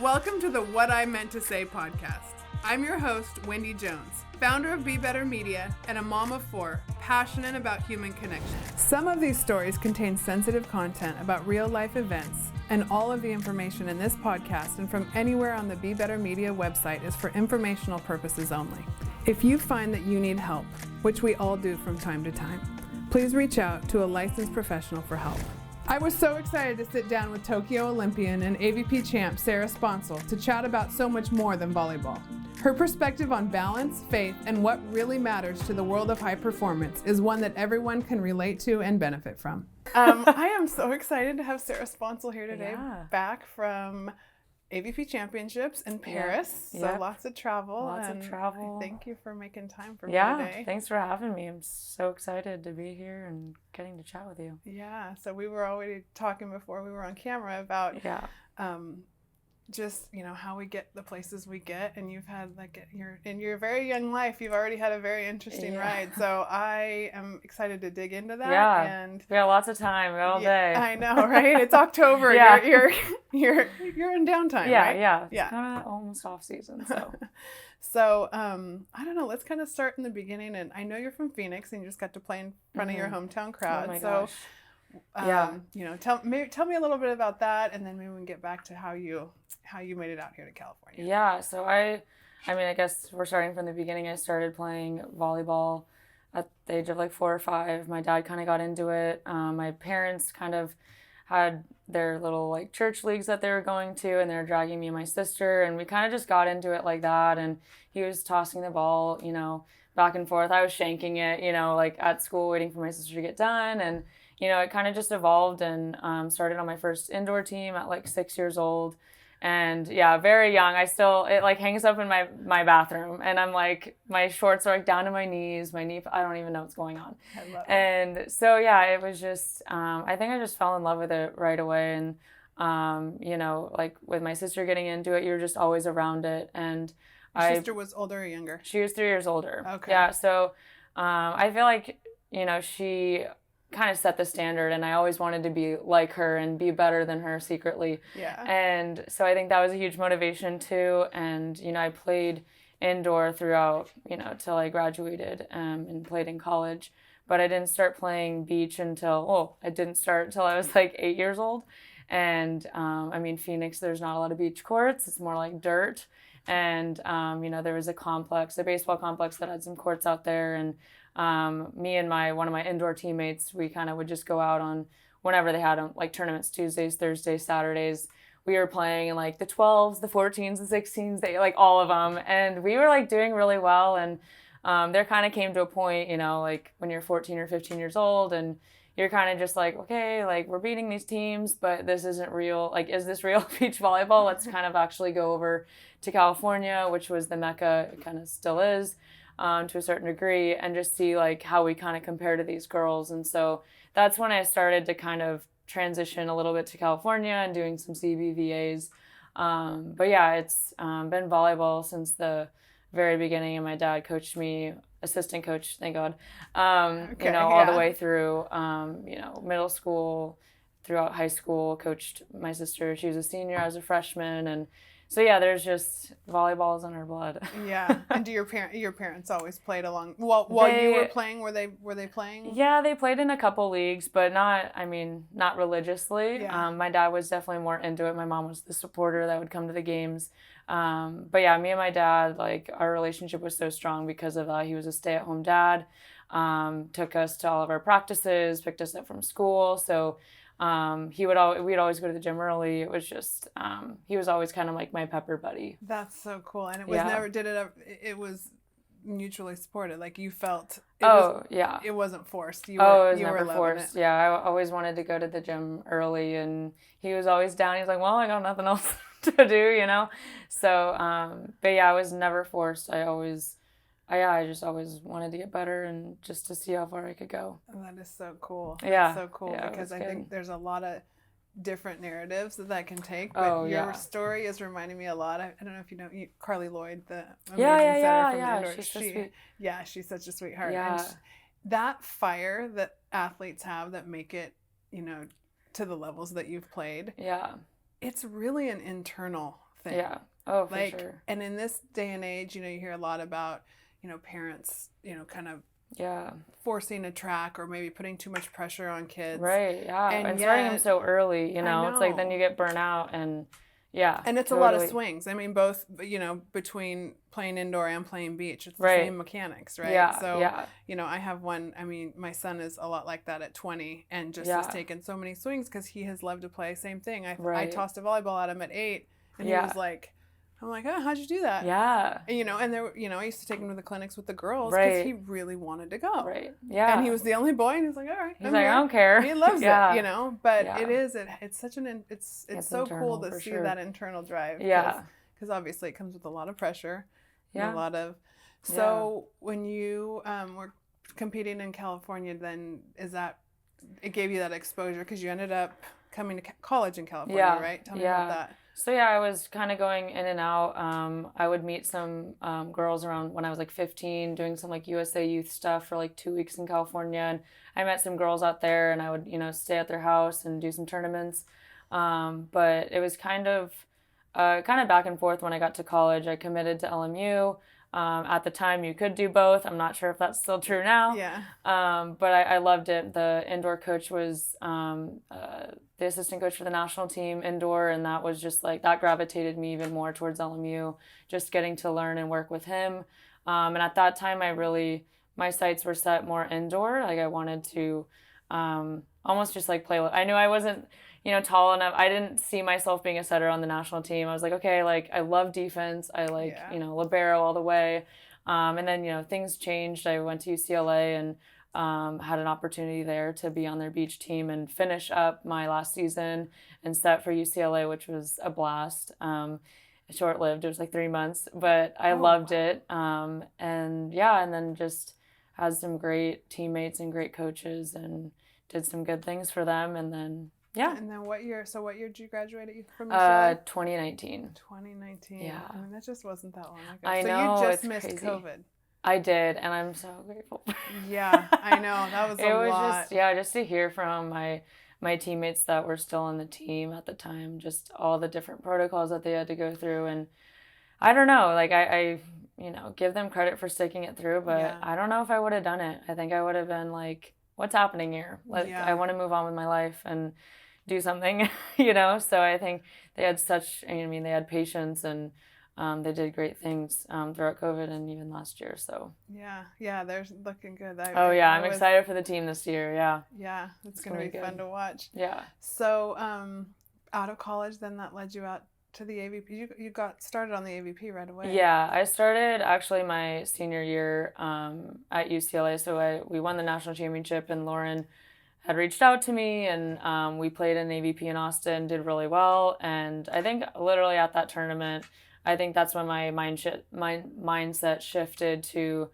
Welcome to the What I Meant to Say podcast. I'm your host, Wendy Jones, founder of Be Better Media and a mom of 4, passionate about human connection. Some of these stories contain sensitive content about real-life events, and all of the information in this podcast and from anywhere on the Be Better Media website is for informational purposes only. If you find that you need help, which we all do from time to time, please reach out to a licensed professional for help. I was so excited to sit down with Tokyo Olympian and AVP champ Sarah Sponcil to chat about so much more than volleyball. Her perspective on balance, faith, and what really matters to the world of high performance is one that everyone can relate to and benefit from. I am so excited to have Sarah Sponcil here today, back from AVP Championships in Paris. So lots of travel. Thank you for making time for me today. Thanks for having me. I'm so excited to be here and getting to chat with you. Yeah, so we were already talking before we were on camera about just, you know, how we get the places we get, and you've had in your very young life, you've already had a very interesting ride. So I am excited to dig into that. Yeah, and we got lots of time all day. I know, right? It's October. You're in downtime, right? Yeah. It's kind of almost off season. So, so I don't know. Let's kind of start in the beginning. And I know you're from Phoenix, and you just got to play in front of your hometown crowd. Oh my gosh. You know, tell me a little bit about that, and then maybe we can get back to how you made it out here to California. Yeah, so I guess we're starting from the beginning. I started playing volleyball at the age of 4 or 5. My dad kind of got into it. My parents kind of had their little church leagues that they were going to, and they were dragging me and my sister, and we kind of just got into it like that. And he was tossing the ball, back and forth. I was shanking it, at school, waiting for my sister to get done. And it kind of just evolved and started on my first indoor team at 6 years old. And very young. It hangs up in my bathroom, and I'm my shorts are down to my knees, I don't even know what's going on. I love it. And so it was just, I think I just fell in love with it right away. And, with my sister getting into it, you're just always around it. And Your sister was older or younger? She was 3 years older. Okay. Yeah. So, I feel she kind of set the standard, and I always wanted to be like her and be better than her secretly. Yeah. And so I think that was a huge motivation too. And, I played indoor throughout, till I graduated and played in college. But I didn't start playing beach until I was 8 years old. And, Phoenix, there's not a lot of beach courts. It's more like dirt. And, there was a baseball complex that had some courts out there. And me and one of my indoor teammates, we kind of would just go out on whenever they had tournaments, Tuesdays, Thursdays, Saturdays. We were playing in the 12s, the 14s, the 16s, all of them. And we were doing really well. And there kind of came to a point, when you're 14 or 15 years old and you're kind of just okay, we're beating these teams, but this isn't real. Is this real beach volleyball? Let's kind of actually go over to California, which was the Mecca, it kind of still is. To a certain degree, and just see how we kind of compare to these girls. And so that's when I started to kind of transition a little bit to California and doing some CBVAs. But it's been volleyball since the very beginning, and my dad coached me, assistant coach, thank God, all the way through, middle school, throughout high school, coached my sister. She was a senior, I was a freshman, and so there's just volleyballs in her blood. Yeah. And do your parents always played along while you were playing? Were they playing? Yeah, they played in a couple leagues, but not religiously. Yeah. My dad was definitely more into it. My mom was the supporter that would come to the games. But me and my dad, our relationship was so strong because of that. He was a stay-at-home dad. Took us to all of our practices, picked us up from school. So we'd always go to the gym early. It was just, he was always kind of my pepper buddy. That's so cool. And it was it was mutually supported. You felt, it wasn't forced. It was never forced. Yeah. I always wanted to go to the gym early, and he was always down. He's well, I got nothing else to do, So, but I was never forced. I just always wanted to get better and just to see how far I could go. Oh, that is so cool. Yeah. That's so cool because I think there's a lot of different narratives that can take. But your story is reminding me a lot. I don't know if you know Carly Lloyd, the amazing setter from Indoor. She's so sweet. Yeah, she's such a sweetheart. Yeah. And that fire that athletes have that make it, to the levels that you've played. Yeah. It's really an internal thing. Yeah. Oh, for like, sure. And in this day and age, you hear a lot about, parents, kind of forcing a track or maybe putting too much pressure on kids. Right, yeah. And starting them so early, it's like then you get burnt out and And it's totally. a lot of swings. I mean, both, between playing indoor and playing beach, it's the same mechanics, right? Yeah, so, yeah. I have one, my son is a lot like that at 20 and just has taken so many swings because he has loved to play. Same thing. I tossed a volleyball at him at 8 and he was like, I'm like, oh, how'd you do that? Yeah. And, and there, I used to take him to the clinics with the girls because he really wanted to go. Right. Yeah. And he was the only boy, and he was like, all right, he's like, I don't care. He loves it, But it's such it's so cool to see that internal drive. Yeah. Because obviously it comes with a lot of pressure. Yeah. And a lot of. So when you were competing in California, then it gave you that exposure because you ended up coming to college in California, right? Tell me about that. So I was kind of going in and out. I would meet some girls around when I was like 15, doing some like USA youth stuff for like 2 weeks in California. And I met some girls out there and I would, stay at their house and do some tournaments. But it was kind of back and forth when I got to college. I committed to LMU. At the time you could do both. I'm not sure if that's still true now. Yeah. But I loved it. The indoor coach was the assistant coach for the national team indoor, and that was just like, that gravitated me even more towards LMU, just getting to learn and work with him. And at that time my sights were set more indoor. Like I wanted to almost just like play. I knew I wasn't, tall enough. I didn't see myself being a setter on the national team. I was like, okay, like I love defense. I like, libero all the way. And then, things changed. I went to UCLA and had an opportunity there to be on their beach team and finish up my last season and set for UCLA, which was a blast. Short-lived. It was like 3 months, but I loved it. And then just had some great teammates and great coaches and did some good things for them. And then, And then what year did you graduate from UCLA? 2019. 2019. Yeah. I mean, that just wasn't that long ago. I know, So you just it's missed crazy. COVID. I did, and I'm so grateful. Yeah, I know. That was a lot. Just to hear from my teammates that were still on the team at the time, just all the different protocols that they had to go through. And I don't know, like I give them credit for sticking it through, but I don't know if I would have done it. I think I would have been like, what's happening here? Like, I want to move on with my life and do something, So I think they had they had patience and they did great things throughout COVID and even last year. So yeah, they're looking good. I'm excited for the team this year. Yeah, it's gonna be fun to watch. Yeah. So out of college, then that led you out to the AVP. You got started on the AVP right away. Yeah, I started actually my senior year at UCLA. So we won the national championship, and Lauren had reached out to me, and we played in AVP in Austin, did really well. And I think literally at that tournament, I think that's when my mindset shifted to,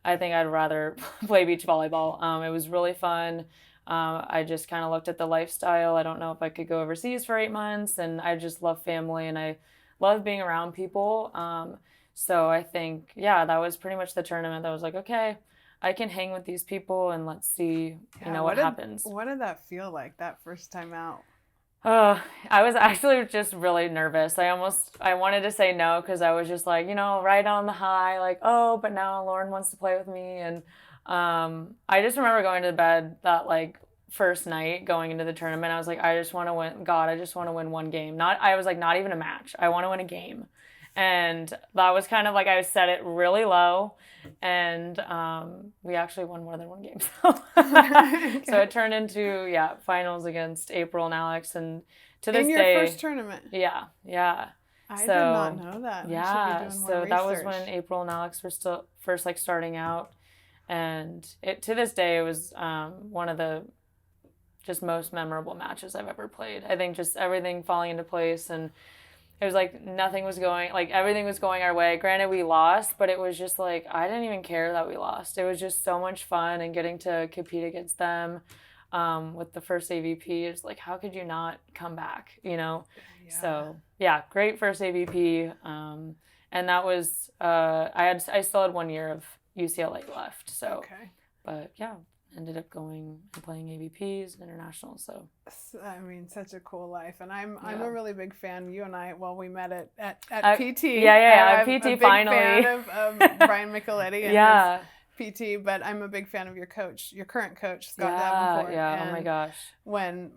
I think I'd rather play beach volleyball. It was really fun. I just kind of looked at the lifestyle. I don't know if I could go overseas for 8 months, and I just love family and I love being around people. So I think, that was pretty much the tournament that was like, okay, I can hang with these people and let's see, what happens. What did that feel like that first time out? I was actually just really nervous. I wanted to say no because I was just like, right on the high, like, oh, but now Lauren wants to play with me. And I just remember going to bed that like first night going into the tournament. I was like, I just want to win. God, I just want to win one game. I was like, not even a match. I want to win a game. And that was kind of like, I set it really low, and we actually won more than one game. So, so it turned into, finals against April and Alex, and to this day. In your first tournament? Yeah. I did not know that. Yeah, so that was when April and Alex were still first like starting out, and to this day it was one of the just most memorable matches I've ever played. I think just everything falling into place, and it was like everything was going our way. Granted, we lost, but it was just like, I didn't even care that we lost. It was just so much fun, and getting to compete against them with the first AVP, it's like, how could you not come back, Yeah. So, great first AVP. And that was, I still had 1 year of UCLA left. So, okay. But ended up going and playing AVPs and internationals. So I mean, such a cool life, and I'm a really big fan. You and I, we met at PT. At PT I'm a big finally. fan of Brian Micheletti and his PT, but I'm a big fan of your current coach, Scott Davenport. Yeah, oh my gosh. When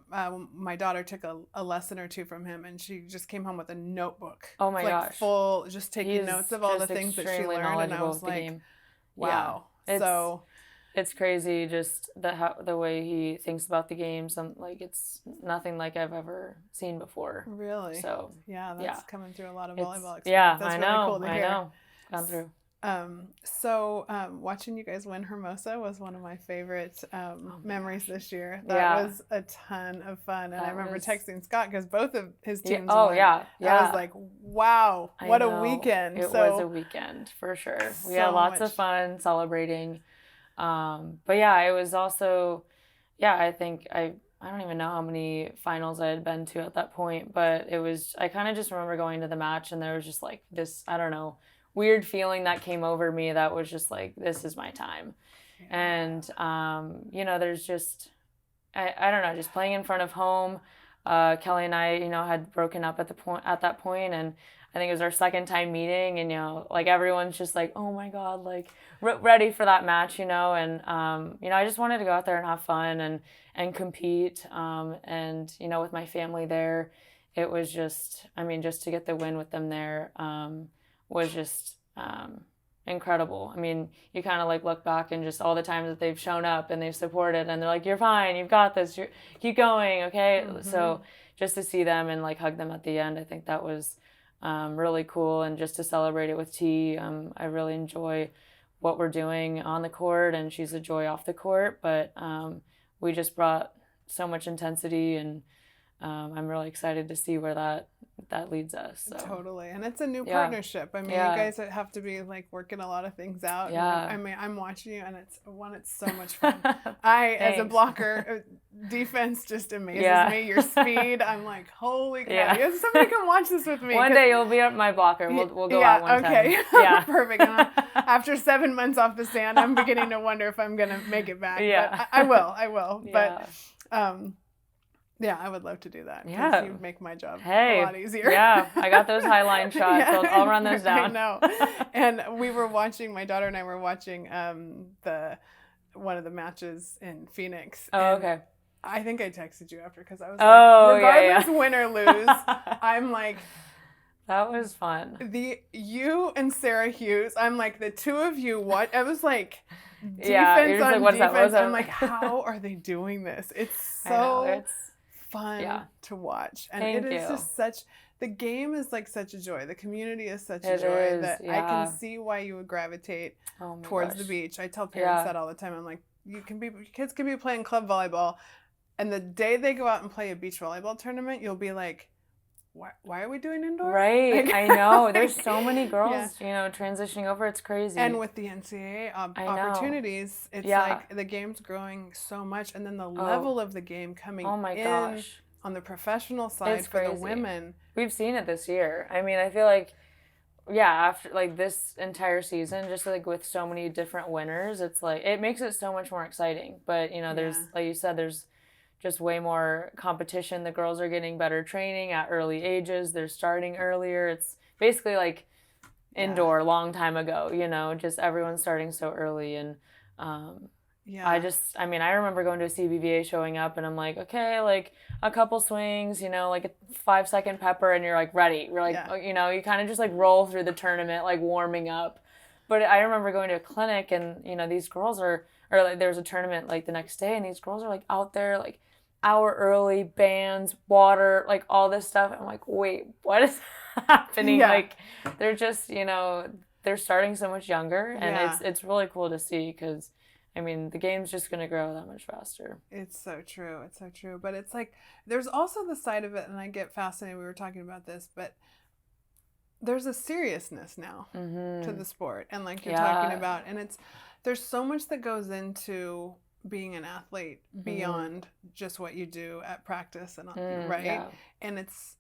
my daughter took a lesson or two from him, and she just came home with a notebook. Oh my gosh. Full, just taking notes of all the things that she learned, and I was like, wow. Yeah. It's crazy just the way he thinks about the games. It's nothing like I've ever seen before. Really? So that's coming through a lot of volleyball experience. Yeah, that's really cool to hear. I know. Gone through. Watching you guys win Hermosa was one of my favorite memories this year. That was a ton of fun, and I remember texting Scott because both of his teams won. I was like, wow, what a weekend. It was a weekend for sure. We had lots of fun celebrating. But it was also, I think I don't even know how many finals I had been to at that point, but I kind of just remember going to the match, and there was just like this, I don't know, weird feeling that came over me that was just like, this is my time. And, there's just, I don't know, just playing in front of home. Kelly and I, had broken up at that point, and I think it was our second time meeting, and, everyone's just like, oh my God, ready for that match, and, I just wanted to go out there and have fun and compete. And, with my family there, it was just, just to get the win with them there, was just, incredible. You kind of look back and just all the times that they've shown up and they've supported, and they're like, you're fine, you've got this, keep going. Okay. Mm-hmm. So just to see them and hug them at the end, I think that was, really cool, and just to celebrate it with T. I really enjoy what we're doing on the court, and she's a joy off the court, but we just brought so much intensity, and I'm really excited to see where that leads us. So. Totally. And it's a new partnership. You guys have to be working a lot of things out. Yeah. I'm watching you, and it's so much fun. As a blocker, defense just amazes me. Your speed, I'm like, holy crap. Yeah. Somebody come watch this with me. One day you'll be my blocker. We'll go out one time. Okay. Yeah. Perfect. After 7 months off the sand, I'm beginning to wonder if I'm going to make it back. Yeah. But I will. Yeah. But, I would love to do that. Yeah. You make my job a lot easier. Yeah, I got those high line shots. So I'll run those down. I know. And my daughter and I were watching one of the matches in Phoenix. Oh, okay. I think I texted you after because I was regardless win or lose, I'm like, that was fun. You and Sarah Hughes, I'm like, the two of you, what? I was like, defense on what's defense. That? I'm like, how are they doing this? It's so fun to watch, and it is just the game is such a joy. The community is such a joy that I can see why you would gravitate towards the beach. I tell parents that all the time. I'm like, kids can be playing club volleyball, and the day they go out and play a beach volleyball tournament, you'll be like, why are we doing indoor? Right, I know. There's so many girls, transitioning over. It's crazy. And with the NCAA opportunities, it's the game's growing so much, and then the level of the game coming in on the professional side for the women. We've seen it this year. I feel like, after this entire season, just with so many different winners, it's it makes it so much more exciting. But there's like you said, there's just way more competition. The girls are getting better training at early ages. They're starting earlier. It's basically indoor long time ago, just everyone's starting so early. And I remember going to a CBVA, showing up, and I'm like, okay, a couple swings, a 5-second pepper, and you're ready. You're you kind of just roll through the tournament, warming up. But I remember going to a clinic, and, these girls there was a tournament the next day, and these girls are out there hour early, bands, water, all this stuff. I'm like, wait, what is happening? They're just, they're starting so much younger, and it's really cool to see, because the game's just going to grow that much faster. It's so true. It's so true. But it's there's also the side of it, and I get fascinated. We were talking about this, but there's a seriousness now to the sport, and you're talking about, and there's so much that goes into being an athlete beyond just what you do at practice, and and it's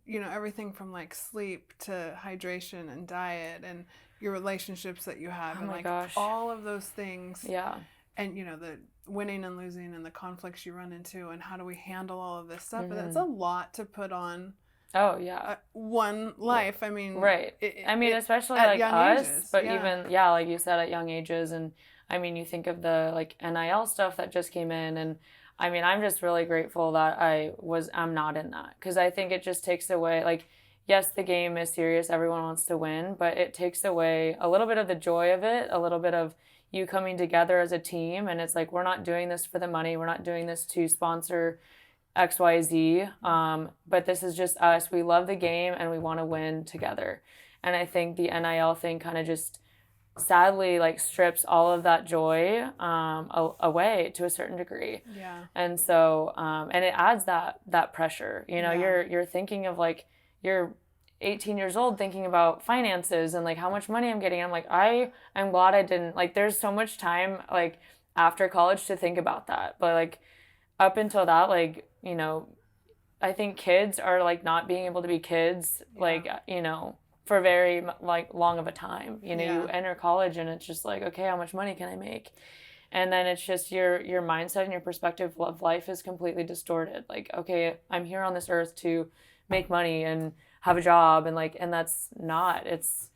everything from sleep to hydration and diet and your relationships that you have, and all of those things, and winning and losing and the conflicts you run into and how do we handle all of this stuff. But that's a lot to put on. Oh, yeah. One life. I mean, right. Especially like us, ages, but even, like you said, at young ages. And I mean, you think of the like NIL stuff that just came in. And I mean, I'm just really grateful that I'm not in that. Because I think it just takes away, like, yes, the game is serious. Everyone wants to win. But it takes away a little bit of the joy of it, a little bit of you coming together as a team. And it's like, we're not doing this for the money. We're not doing this to sponsor XYZ, but this is just us. We love the game and we want to win together. And I think the NIL thing kind of just sadly like strips all of that joy away to a certain degree. Yeah. And so and it adds that pressure. You know, you're thinking of like you're 18 years old thinking about finances and like how much money I'm getting. I'm like, I'm glad I didn't, like, there's so much time like after college to think about that. But like up until that, like, you know, I think kids are like not being able to be kids, like, you know, for very like long of a time. You know, you enter college and it's just like, okay, how much money can I make? And then it's just your mindset and your perspective of life is completely distorted. Like, okay, I'm here on this earth to make money and have a job, and like, and that's not, it's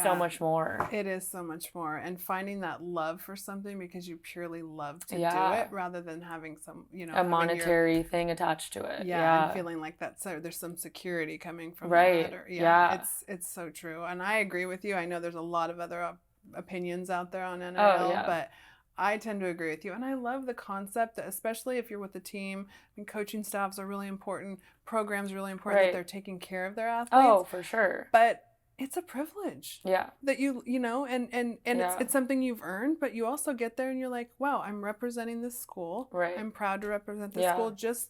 so much more. It is so much more. And finding that love for something because you purely love to do it rather than having some, you know, a monetary thing attached to it. And feeling like there's some security coming from that. Or, it's so true. And I agree with you. I know there's a lot of other opinions out there on NIL, but I tend to agree with you. And I love the concept, that especially if you're with a team, I mean, coaching staffs are really important. Programs are really important that they're taking care of their athletes. Oh, for sure. But it's a privilege. Yeah. That you know, and it's something you've earned, but you also get there and you're like, wow, I'm representing this school. Right. I'm proud to represent this school. Just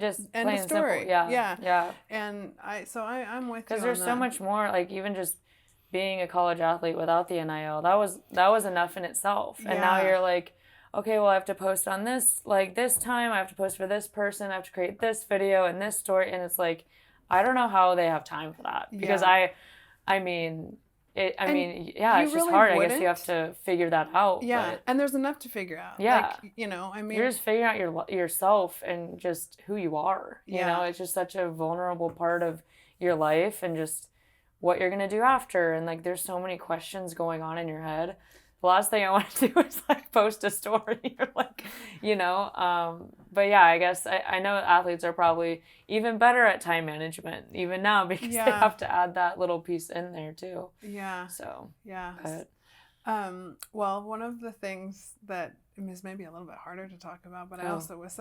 end of story. Simple. Yeah. And I'm with you. Because there's so much more, like even just being a college athlete without the NIL, that was enough in itself. And now you're like, okay, well, I have to post on this, like this time, I have to post for this person, I have to create this video and this story. And it's like, I don't know how they have time for that. Because it's really just hard. Wouldn't. I guess you have to figure that out. Yeah, but, and there's enough to figure out. Yeah. Like, you know, I mean. You're just figuring out yourself and just who you are. You know, it's just such a vulnerable part of your life and just what you're going to do after. And like, there's so many questions going on in your head. The last thing I want to do is like post a story or like, you know, but yeah, I guess I know athletes are probably even better at time management even now because they have to add that little piece in there too. Yeah. So, yeah. But, well, one of the things that is maybe a little bit harder to talk about, but I also was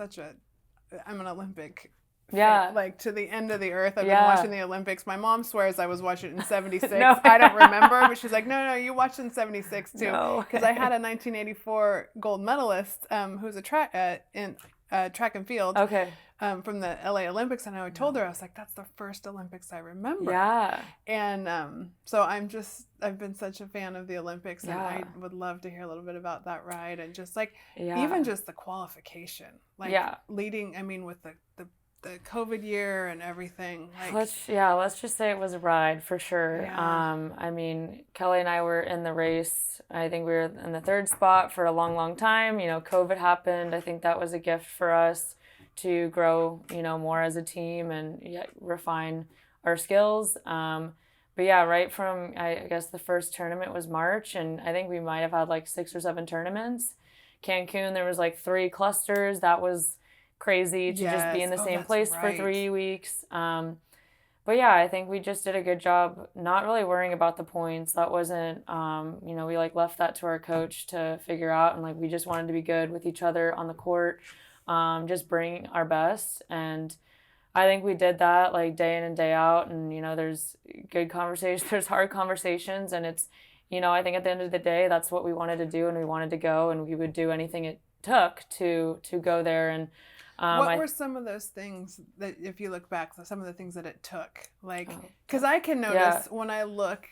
I'm an Olympic fan, like to the end of the earth. I've been watching the Olympics. My mom swears I was watching it in 76. No. I don't remember, but she's like, no, you watched it in 76 too. Because I had a 1984 gold medalist who's a track and field from the LA Olympics. And I told her, I was like, that's the first Olympics I remember. Yeah. And so I've been such a fan of the Olympics, and I would love to hear a little bit about that ride and just like, even just the qualification, like leading, I mean, with the COVID year and everything. Like, let's just say it was a ride for sure. I mean, Kelly and I were in the race. I think we were in the third spot for a long, long time. You know, COVID happened. I think that was a gift for us to grow, you know, more as a team and refine our skills. But yeah, right from, I guess the first tournament was March, and I think we might have had like 6 or 7 tournaments. Cancun, there was like 3 clusters. That was crazy to just be in the same place for 3 weeks. But yeah, I think we just did a good job not really worrying about the points. That wasn't, you know, we like left that to our coach to figure out, and like we just wanted to be good with each other on the court, just bring our best. And I think we did that like day in and day out. And, you know, there's good conversations, there's hard conversations, and it's, you know, I think at the end of the day, that's what we wanted to do, and we wanted to go, and we would do anything it took to go there. And what were some of those things that, if you look back, some of the things that it took? Like, because I can notice when I look,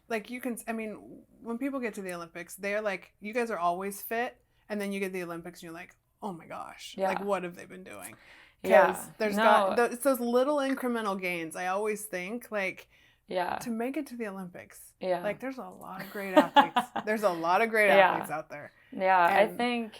like you can, I mean, when people get to the Olympics, they're like, you guys are always fit. And then you get the Olympics and you're like, oh my gosh, like what have they been doing? Because it's those little incremental gains. I always think like, to make it to the Olympics, like there's a lot of great athletes. There's a lot of great athletes out there. Yeah, and I think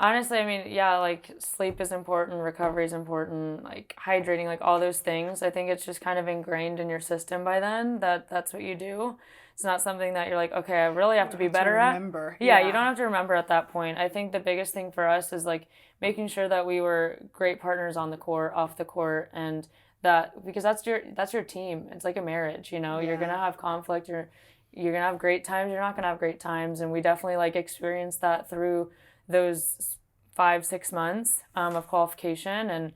Honestly, I mean, yeah, like sleep is important, recovery is important, like hydrating, like all those things. I think it's just kind of ingrained in your system by then that that's what you do. It's not something that you're like, okay, I really have to be better at. Remember. Yeah, you don't have to remember at that point. I think the biggest thing for us is like making sure that we were great partners on the court, off the court, and that because that's your team. It's like a marriage, you know. You're gonna have conflict. You're gonna have great times. You're not gonna have great times, and we definitely like experienced that through those 5-6 months of qualification. And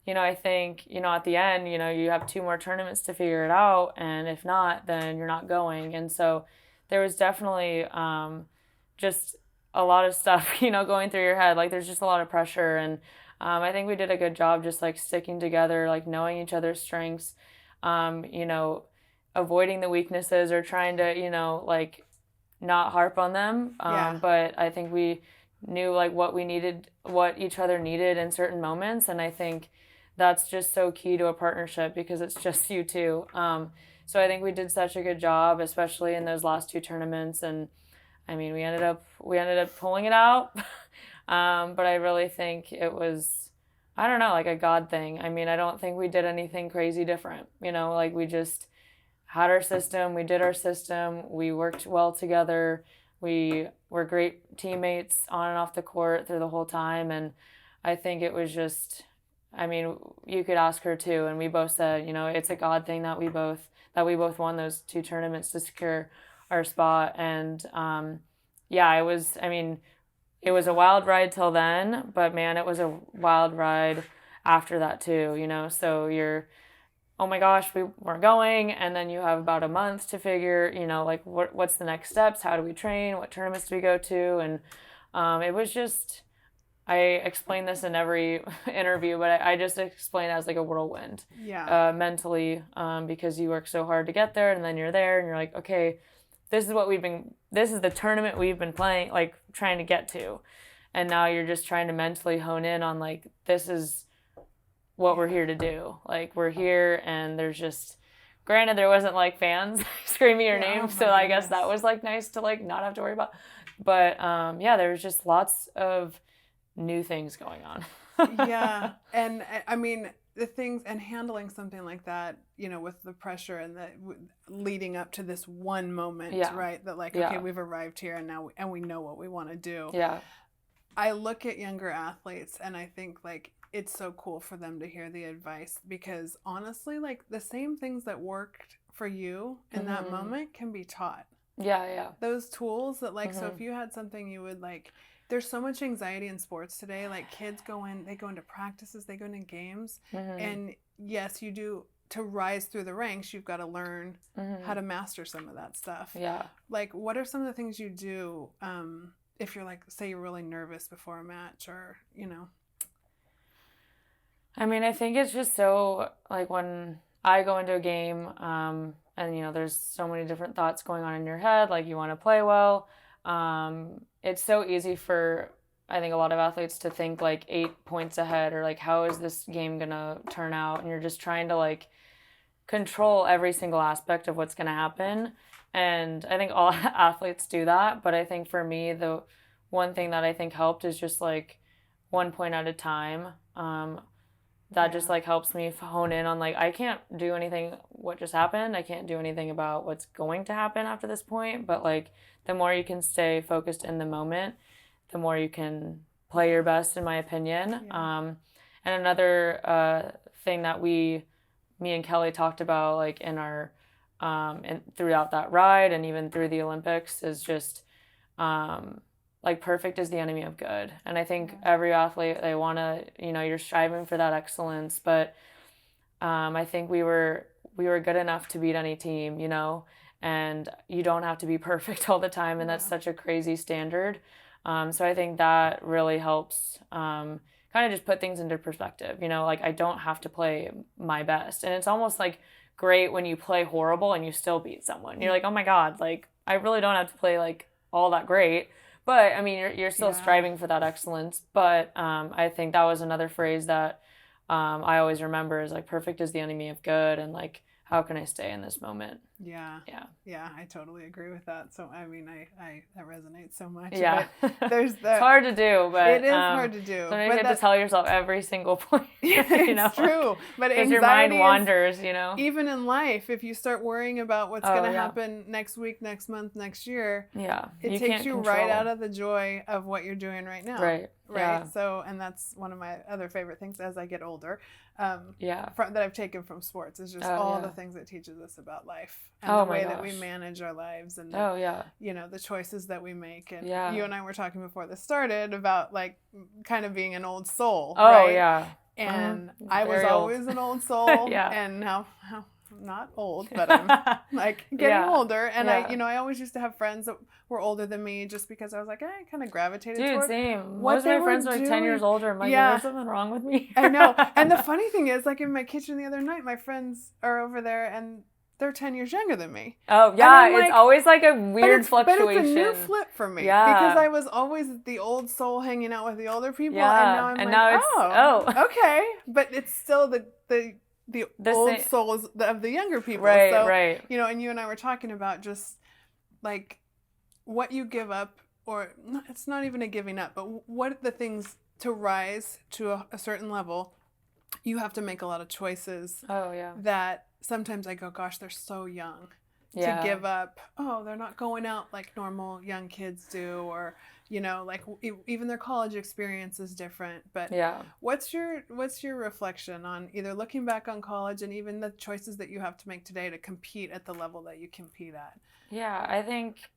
I think at the end you have 2 more tournaments to figure it out, and if not, then you're not going. And so there was definitely just a lot of stuff going through your head. Like there's just a lot of pressure, and I think we did a good job just like sticking together, like knowing each other's strengths, avoiding the weaknesses or trying to like not harp on them. But I think we knew like what each other needed in certain moments, and I think that's just so key to a partnership because it's just you two. So I think we did such a good job, especially in those last 2 tournaments, and I mean we ended up pulling it out. But I really think it was, I don't know, like a God thing. I mean, I don't think we did anything crazy different, like we just had our system, we did our system, we worked well together. We were great teammates on and off the court through the whole time, and I think it was just, I mean, you could ask her too, and we both said, it's a God thing that we both won those 2 tournaments to secure our spot. And it was a wild ride till then, but man, it was a wild ride after that too, so you're, oh my gosh, we weren't going, and then you have about a month to figure, like what's the next steps, how do we train, what tournaments do we go to, and it was just, I explain this in every interview, but I just explain it as like a whirlwind, mentally, because you work so hard to get there, and then you're there, and you're like, okay, this is the tournament we've been playing, like trying to get to, and now you're just trying to mentally hone in on like, this is what we're here to do. Like we're here, and there's just, granted there wasn't like fans screaming your name, so I guess that was like nice to like not have to worry about, but there was just lots of new things going on. And I mean the things, and handling something like that, with the pressure and the leading up to this one moment, right, that like, okay, we've arrived here, and now we know what we want to do. I look at younger athletes, and I think like it's so cool for them to hear the advice, because honestly, like the same things that worked for you in that moment can be taught. Those tools that like, so if you had something you would like, there's so much anxiety in sports today. Like kids they go into practices, they go into games, and yes, you do, to rise through the ranks, you've got to learn how to master some of that stuff. Like what are some of the things you do if you're like, say you're really nervous before a match, or I mean, I think it's just so, like, when I go into a game, and, there's so many different thoughts going on in your head, like, you want to play well. It's so easy for, I think, a lot of athletes to think, like, 8 points ahead, or, like, how is this game going to turn out? And you're just trying to, like, control every single aspect of what's going to happen. And I think all athletes do that. But I think for me, the one thing that I think helped is just, like, 1 point at a time. That just like helps me hone in on like, I can't do anything what just happened. I can't do anything about what's going to happen after this point. But like the more you can stay focused in the moment, the more you can play your best, in my opinion. And another thing that me and Kelly talked about like in our and throughout that ride and even through the Olympics is just like perfect is the enemy of good. And I think every athlete, they want to, you're striving for that excellence, but I think we were good enough to beat any team, and you don't have to be perfect all the time, and that's such a crazy standard. So I think that really helps kind of just put things into perspective, like I don't have to play my best. And it's almost like great when you play horrible and you still beat someone. You're like, oh my God, like I really don't have to play like all that great. But I mean, you're still striving for that excellence. But I think that was another phrase that I always remember is like perfect is the enemy of good. And like how can I stay in this moment? Yeah. Yeah. Yeah, I totally agree with that. So, I mean, I that resonates so much. Yeah. But there's the... It's hard to do, but... It is hard to do. So you have to tell yourself every single point, It's true. But because your mind wanders, Even in life, if you start worrying about what's going to happen next week, next month, next year, it takes you right out of the joy of what you're doing right now. Right. Yeah. So, and that's one of my other favorite things as I get older, that I've taken from sports is just all the things it teaches us about life and the way that we manage our lives and the choices that we make. And you and I were talking before this started about like kind of being an old soul. And I was always an old soul. And now I'm not old, but I'm like getting older. And I always used to have friends that were older than me just because I was like, I kind of gravitated toward same. Most of my friends are like 10 years older. I'm like, there's something wrong with me. I know. And the funny thing is, like in my kitchen the other night, my friends are over there and they're 10 years younger than me. Oh, yeah. It's always like a weird fluctuation. But it's a new flip for me. Because I was always the old soul hanging out with the older people. And now I'm okay. But it's still the old souls of the younger people. Right, so, right. And you and I were talking about just like what you give up, or it's not even a giving up, but what the things to rise to a certain level, you have to make a lot of choices. That sometimes I go, gosh, they're so young to give up. Oh, they're not going out like normal young kids do, or like even their college experience is different. But what's your reflection on either looking back on college and even the choices that you have to make today to compete at the level that you compete at? Yeah, I think,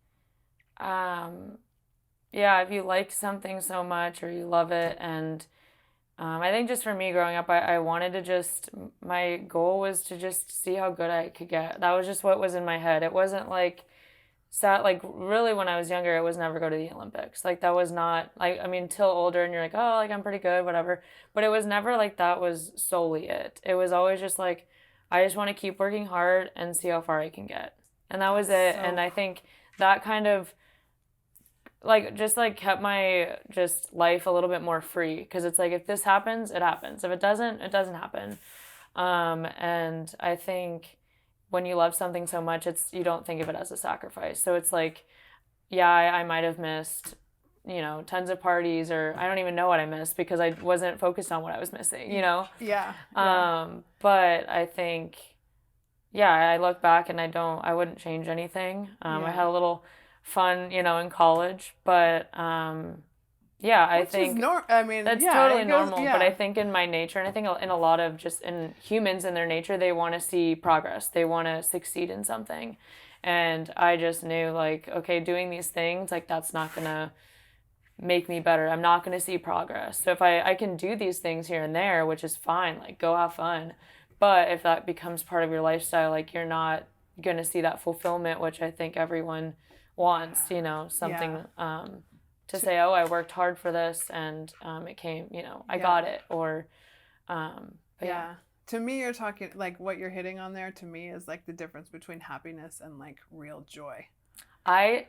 if you like something so much or you love it, and I think just for me growing up, I wanted to my goal was to just see how good I could get. That was just what was in my head. It wasn't like, really when I was younger, it was never go to the Olympics. Like that was not, like, I mean, till older and you're like, oh, like I'm pretty good, whatever. But it was never like that was solely it. It was always just like, I just want to keep working hard and see how far I can get. And that was it. And I think that kind of, kept my life a little bit more free, because it's like, if this happens, it happens. If it doesn't, it doesn't happen. And I think when you love something so much, you don't think of it as a sacrifice. So it's like, I might have missed, tons of parties, or I don't even know what I missed because I wasn't focused on what I was missing, But I think, I look back and I wouldn't change anything. I had a little fun, in college, but I think that's totally normal. But I think in my nature, and I think in a lot of just in humans in their nature, they want to see progress. They want to succeed in something. And I just knew, like, okay, doing these things, like, that's not going to make me better. I'm not going to see progress. So if I can do these things here and there, which is fine, like, go have fun. But if that becomes part of your lifestyle, like, you're not going to see that fulfillment, which I think everyone wants, something to say, oh, I worked hard for this and it came, I got it. Or, To me, you're talking, like, what you're hitting on there to me is like the difference between happiness and like real joy. I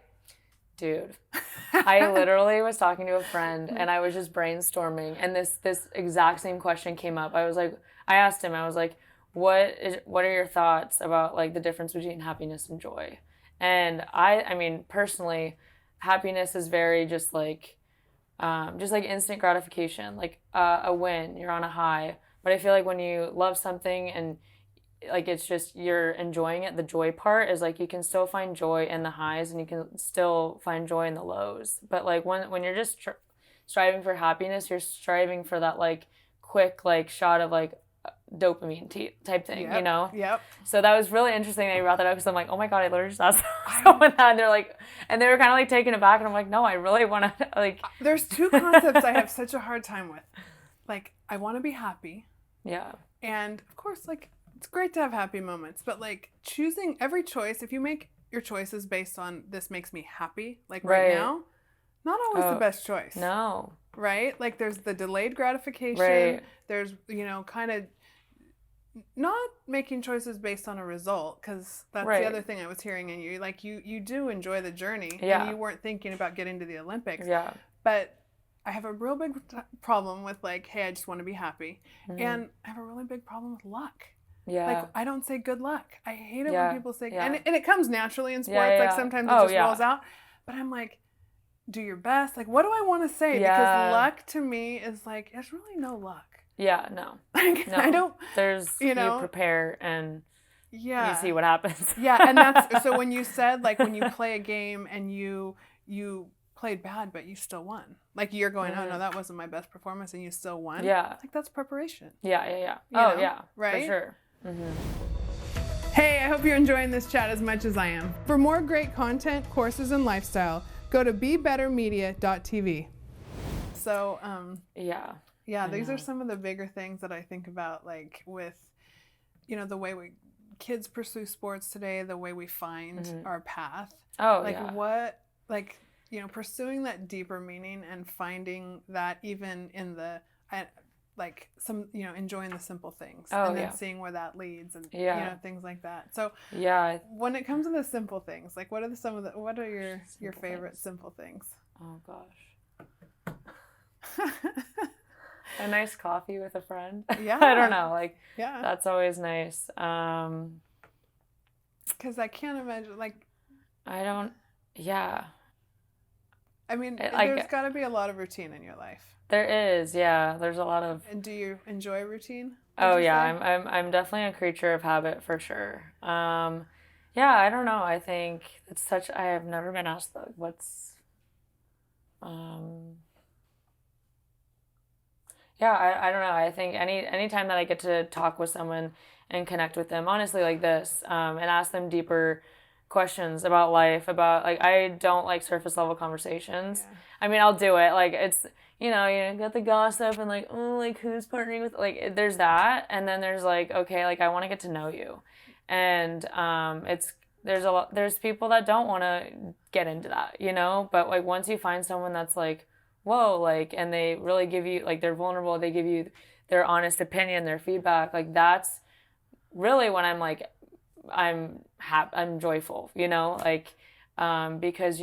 literally was talking to a friend and I was just brainstorming, and this exact same question came up. I asked him, I was like, what are your thoughts about like the difference between happiness and joy? And I mean, personally, happiness is very just like instant gratification, like a win, you're on a high. But I feel like when you love something and like it's just you're enjoying it, the joy part is like you can still find joy in the highs and you can still find joy in the lows. But like when you're just striving for happiness, you're striving for that like quick like shot of like dopamine type thing, Yep. So that was really interesting that you brought that up, because I'm like, oh my god, I literally just asked someone that, and they were kind of like taken aback, and I'm like, no, I really want to like. There's two concepts I have such a hard time with. Like, I want to be happy. Yeah. And of course, like, it's great to have happy moments, but like choosing every choice, if you make your choices based on this makes me happy, like right now, not always the best choice. No. Right? Like there's the delayed gratification. Right. There's, kind of not making choices based on a result, because that's the other thing I was hearing in you. Like you do enjoy the journey, and you weren't thinking about getting to the Olympics. Yeah. But I have a real big problem with like, hey, I just want to be happy. Mm-hmm. And I have a really big problem with luck. Yeah. Like, I don't say good luck. I hate it Yeah. when people say, Yeah. and it comes naturally in sports. Yeah, Like, yeah. sometimes Oh, it just yeah. rolls out. But I'm like, do your best. Like, what do I want to say? Yeah. Because luck to me is like, there's really no luck. Yeah, no. Like, No. I don't, There's, you know, you prepare and yeah. you see what happens. Yeah, and that's, so when you said, like, when you play a game and you played bad, but you still won. Like, you're going, oh, no, that wasn't my best performance, and you still won. Yeah. Like, that's preparation. Yeah, yeah, yeah. You know, yeah. right? For sure. Mm-hmm. Hey, I hope you're enjoying this chat as much as I am. For more great content, courses, and lifestyle, go to BeBetterMedia.tv. So, yeah, these are some of the bigger things that I think about, like, with, you know, the way kids pursue sports today, the way we find our path. Oh, like, yeah. what, like, you know, pursuing that deeper meaning and finding that even in the, like, some, you know, enjoying the simple things. Oh, and then seeing where that leads and, you know, things like that. So, when it comes to the simple things, like, what are your favorite simple things? Oh, gosh. A nice coffee with a friend. Yeah. I don't know. Like, yeah. That's always nice. Because I can't imagine, like. I mean, there's got to be a lot of routine in your life. There is, yeah. There's a lot of. And do you enjoy routine? Oh yeah, I'm definitely a creature of habit for sure. Yeah, I don't know. I think it's such. I have never been asked like, what's. Yeah, I don't know. I think any time that I get to talk with someone and connect with them, honestly, like this, and ask them deeper questions about life, about, like, I don't like surface level conversations. Yeah. I mean, I'll do it. Like, it's, you got the gossip and, like, oh, like, who's partnering with, like, there's that. And then there's, like, okay, like, I want to get to know you. And there's people that don't want to get into that, but, like, once you find someone that's, like, whoa, like, and they really give you, like, they're vulnerable, they give you their honest opinion, their feedback, like, that's really when I'm, like, I'm joyful, like, because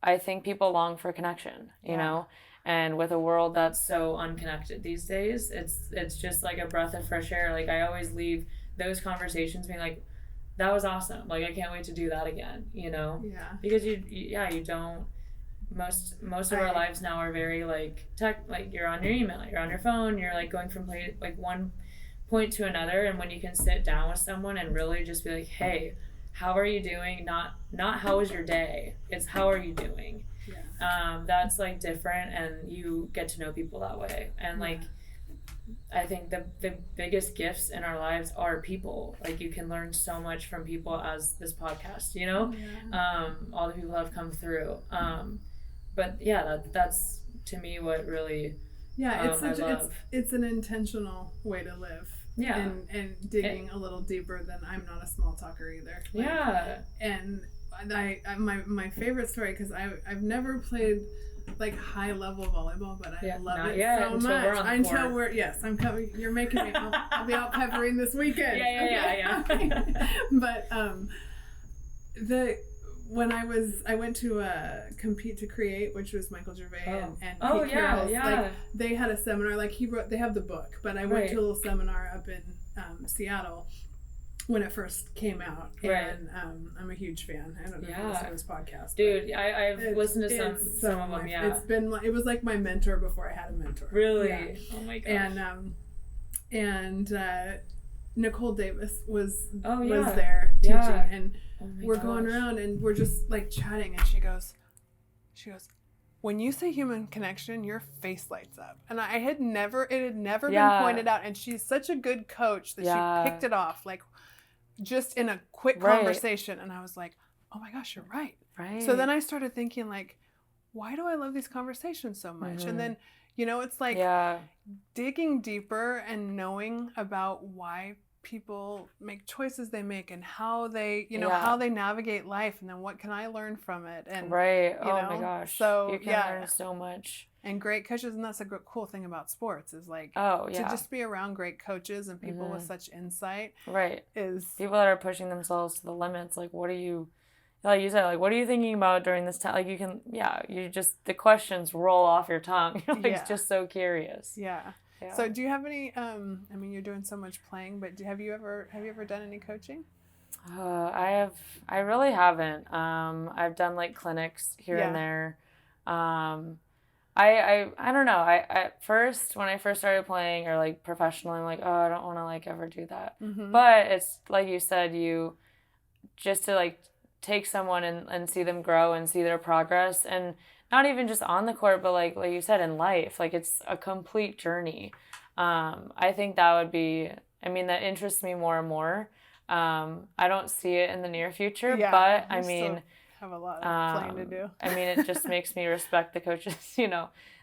I think people long for connection, you know, and with a world that's so unconnected these days, it's just like a breath of fresh air. Like, I always leave those conversations being like, that was awesome. Like, I can't wait to do that again, Yeah. Because you don't, most of our lives now are very, like, tech, like, you're on your email, you're on your phone, you're, like, going from one point to another. And when you can sit down with someone and really just be like, hey, how are you doing? Not how was your day, it's how are you doing. That's, like, different, and you get to know people that way. And like, I think the biggest gifts in our lives are people. Like, you can learn so much from people, as this podcast, all the people that have come through, but yeah, that's to me what really it's an intentional way to live. Yeah. And digging a little deeper than, I'm not a small talker either. Like, yeah. And my favorite story, because I've never played, like, high level volleyball, but I love it so much. Until we're I'm coming. You're making me. I'll be out peppering this weekend. Yeah. But when I went to Compete to Create, which was Michael Gervais and Pete Carroll's, like, they had a seminar, like, they have the book, but I went to a little seminar up in Seattle when it first came out, and I'm a huge fan. I don't know if you listen to this podcast. Dude, I've listened to some of them, it was like my mentor before I had a mentor. Really? Yeah. Oh my gosh. And Nicole Davis was there teaching, and we're going around and we're just, like, chatting, and she goes, when you say human connection, your face lights up. And it had never been pointed out, and she's such a good coach that she picked it off, like, just in a quick conversation. And I was like, oh my gosh, you're right. So then I started thinking, like, why do I love these conversations so much? And then, it's like digging deeper and knowing about why people make choices they make, and how they how they navigate life, and then what can I learn from it. And my gosh, so you can learn so much. And great coaches, and that's a cool thing about sports, is, like, to just be around great coaches and people with such insight, is people that are pushing themselves to the limits. Like, what are you, like you said, like, what are you thinking about during this time? Like, you can, you just, the questions roll off your tongue. You're, like, just so curious. Yeah. So do you have any, I mean, you're doing so much playing, but have you ever done any coaching? I really haven't. I've done like clinics here and there. I don't know. When I first started playing or like professionally, I'm like, oh, I don't want to like ever do that. Mm-hmm. But it's like you said, you just to like take someone and see them grow and see their progress, and not even just on the court, but like you said, in life, like it's a complete journey. I think that would be, I mean, that interests me more and more. I don't see it in the near future, but I mean, have a lot of playing to do. I mean, it just makes me respect the coaches,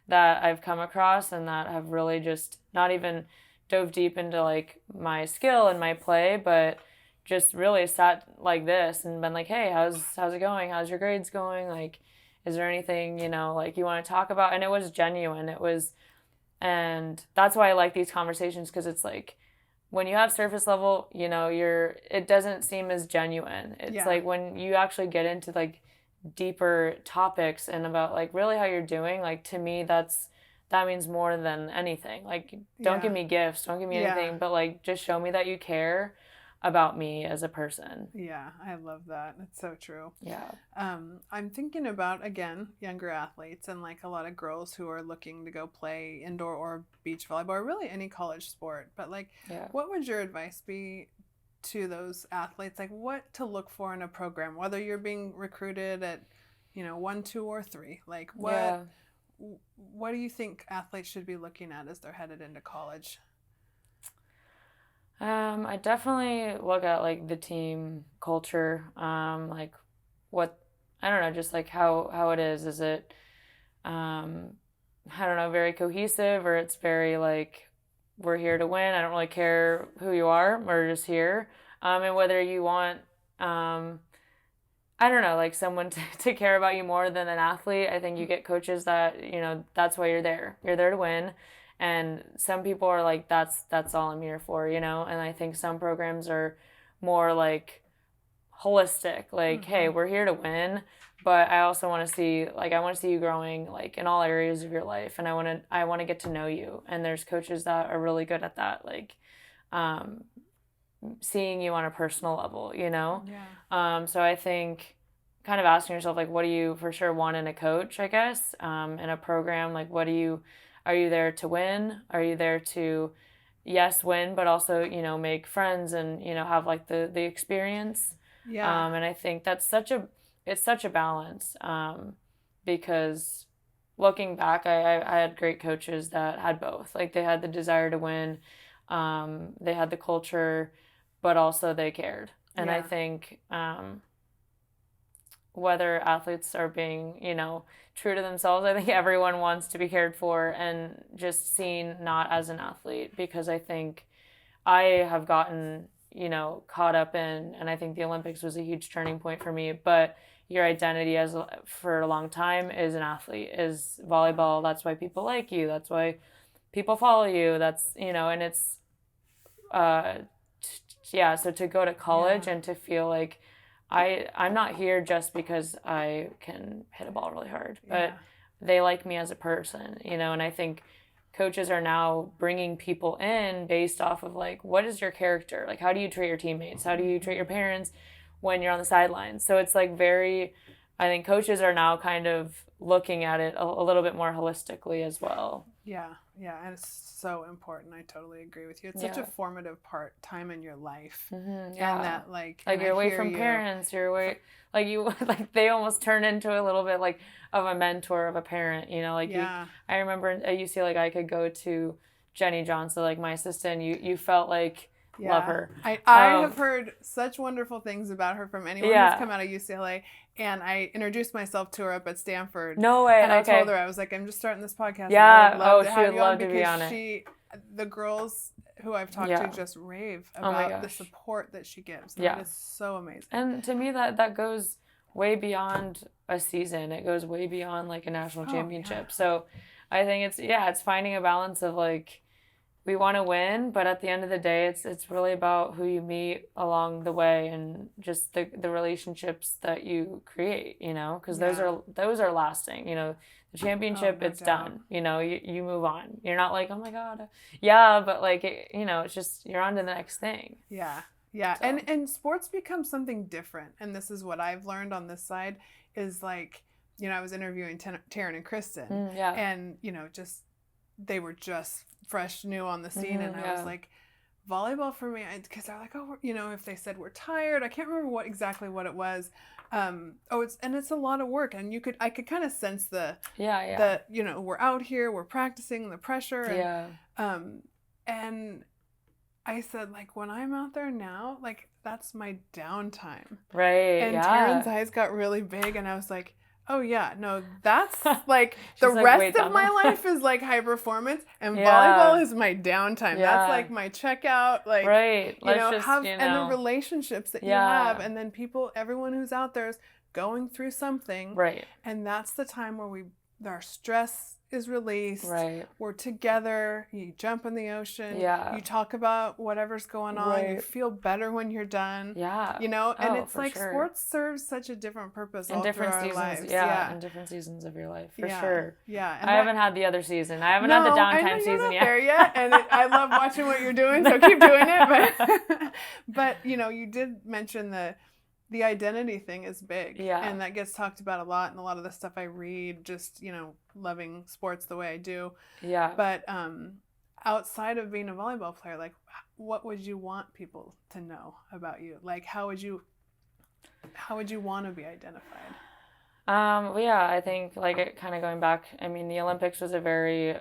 that I've come across and that have really just not even dove deep into like my skill and my play, but just really sat like this and been like, hey, how's it going? How's your grades going? Like, is there anything, like you want to talk about? And it was genuine. And that's why I like these conversations, because it's like, when you have surface level, it doesn't seem as genuine. It's like when you actually get into like deeper topics and about like really how you're doing, like to me, that means more than anything. Like, don't give me gifts, don't give me anything, but like just show me that you care about me as a person. Yeah, I love that. It's so true. Yeah. I'm thinking about, again, younger athletes and like a lot of girls who are looking to go play indoor or beach volleyball, or really any college sport. But like, what would your advice be to those athletes? Like, what to look for in a program, whether you're being recruited at, 1, 2, or 3? Like, what do you think athletes should be looking at as they're headed into college? I definitely look at like the team culture, like what, I don't know, just like how it is. Is it, I don't know, very cohesive, or it's very like, we're here to win. I don't really care who you are, we're just here. And whether you want, I don't know, like someone to care about you more than an athlete. I think you get coaches that, that's why you're there. You're there to win. And some people are like, that's all I'm here for, And I think some programs are more like holistic, like, hey, we're here to win, but I also want to see, like, I want to see you growing, like, in all areas of your life, and I want to get to know you. And there's coaches that are really good at that, like, seeing you on a personal level, So I think kind of asking yourself, like, what do you for sure want in a coach, I guess, in a program, like, are you there to win? Are you there to, yes, win, but also, make friends and, have like the experience? Yeah. And I think that's such a balance, because looking back, I had great coaches that had both. Like, they had the desire to win, they had the culture, but also they cared. And I think, whether athletes are being, true to themselves, I think everyone wants to be cared for and just seen not as an athlete, because I think I have gotten, caught up in, and I think the Olympics was a huge turning point for me, but your identity for a long time is an athlete, is volleyball. That's why people like you. That's why people follow you. That's, and it's, so to go to college and to feel like, I'm not here just because I can hit a ball really hard, but they like me as a person, and I think coaches are now bringing people in based off of like, what is your character? Like, how do you treat your teammates? How do you treat your parents when you're on the sidelines? So it's like I think coaches are now kind of looking at it a little bit more holistically as well. Yeah, and it's so important. I totally agree with you. It's such a formative time in your life, and that like you're away from parents. You're away, like you, like they almost turn into a little bit like of a mentor of a parent. I remember at UCLA, I could go to Jenny Johnson, like my assistant. You felt like love her. I have heard such wonderful things about her from anyone who's come out of UCLA. And I introduced myself to her up at Stanford. No way. And I told her, I was like, I'm just starting this podcast. Yeah. She would love to be on it. The girls who I've talked to just rave about the support that she gives. And it's so amazing. And to me, that goes way beyond a season. It goes way beyond like a national championship. Yeah. So I think it's finding a balance of like, we want to win, but at the end of the day, it's really about who you meet along the way and just the relationships that you create, because those are lasting. the championship, no it's doubt. done. You know, you move on. You're not like, oh my God. Yeah, but like, it's just, you're on to the next thing. Yeah. Yeah. So. And sports become something different. And this is what I've learned on this side is like, I was interviewing Taryn and Kristen and, they were just fresh, new on the scene. And I was like, volleyball for me, because they're like, oh, if they said we're tired, I can't remember exactly what it was. It's a lot of work, and I could kind of sense the we're out here, we're practicing, the pressure, and I said, like, when I'm out there now, like, that's my downtime, right? And Taryn's eyes got really big, and I was like, oh yeah, no, that's like the rest of my life is like high performance, and volleyball is my downtime. That's like my checkout, like right. And the relationships that you have, and then everyone who's out there is going through something, right? And that's the time where our stress is released. Right. We're together. You jump in the ocean. Yeah. You talk about whatever's going on. Right. You feel better when you're done. Yeah. And it's like sports serves such a different purpose in all different through our seasons. lives. Yeah, in different seasons of your life, for sure. Yeah. And I haven't had the other season. I haven't had the downtime season not yet. There yet, and I love watching what you're doing. So keep doing it. But you did mention the identity thing is big. Yeah. And that gets talked about a lot in a lot of the stuff I read, just, loving sports the way I do. Yeah. But outside of being a volleyball player, like, what would you want people to know about you? Like, how would you want to be identified? I think, like, kind of going back, I mean, the Olympics was a very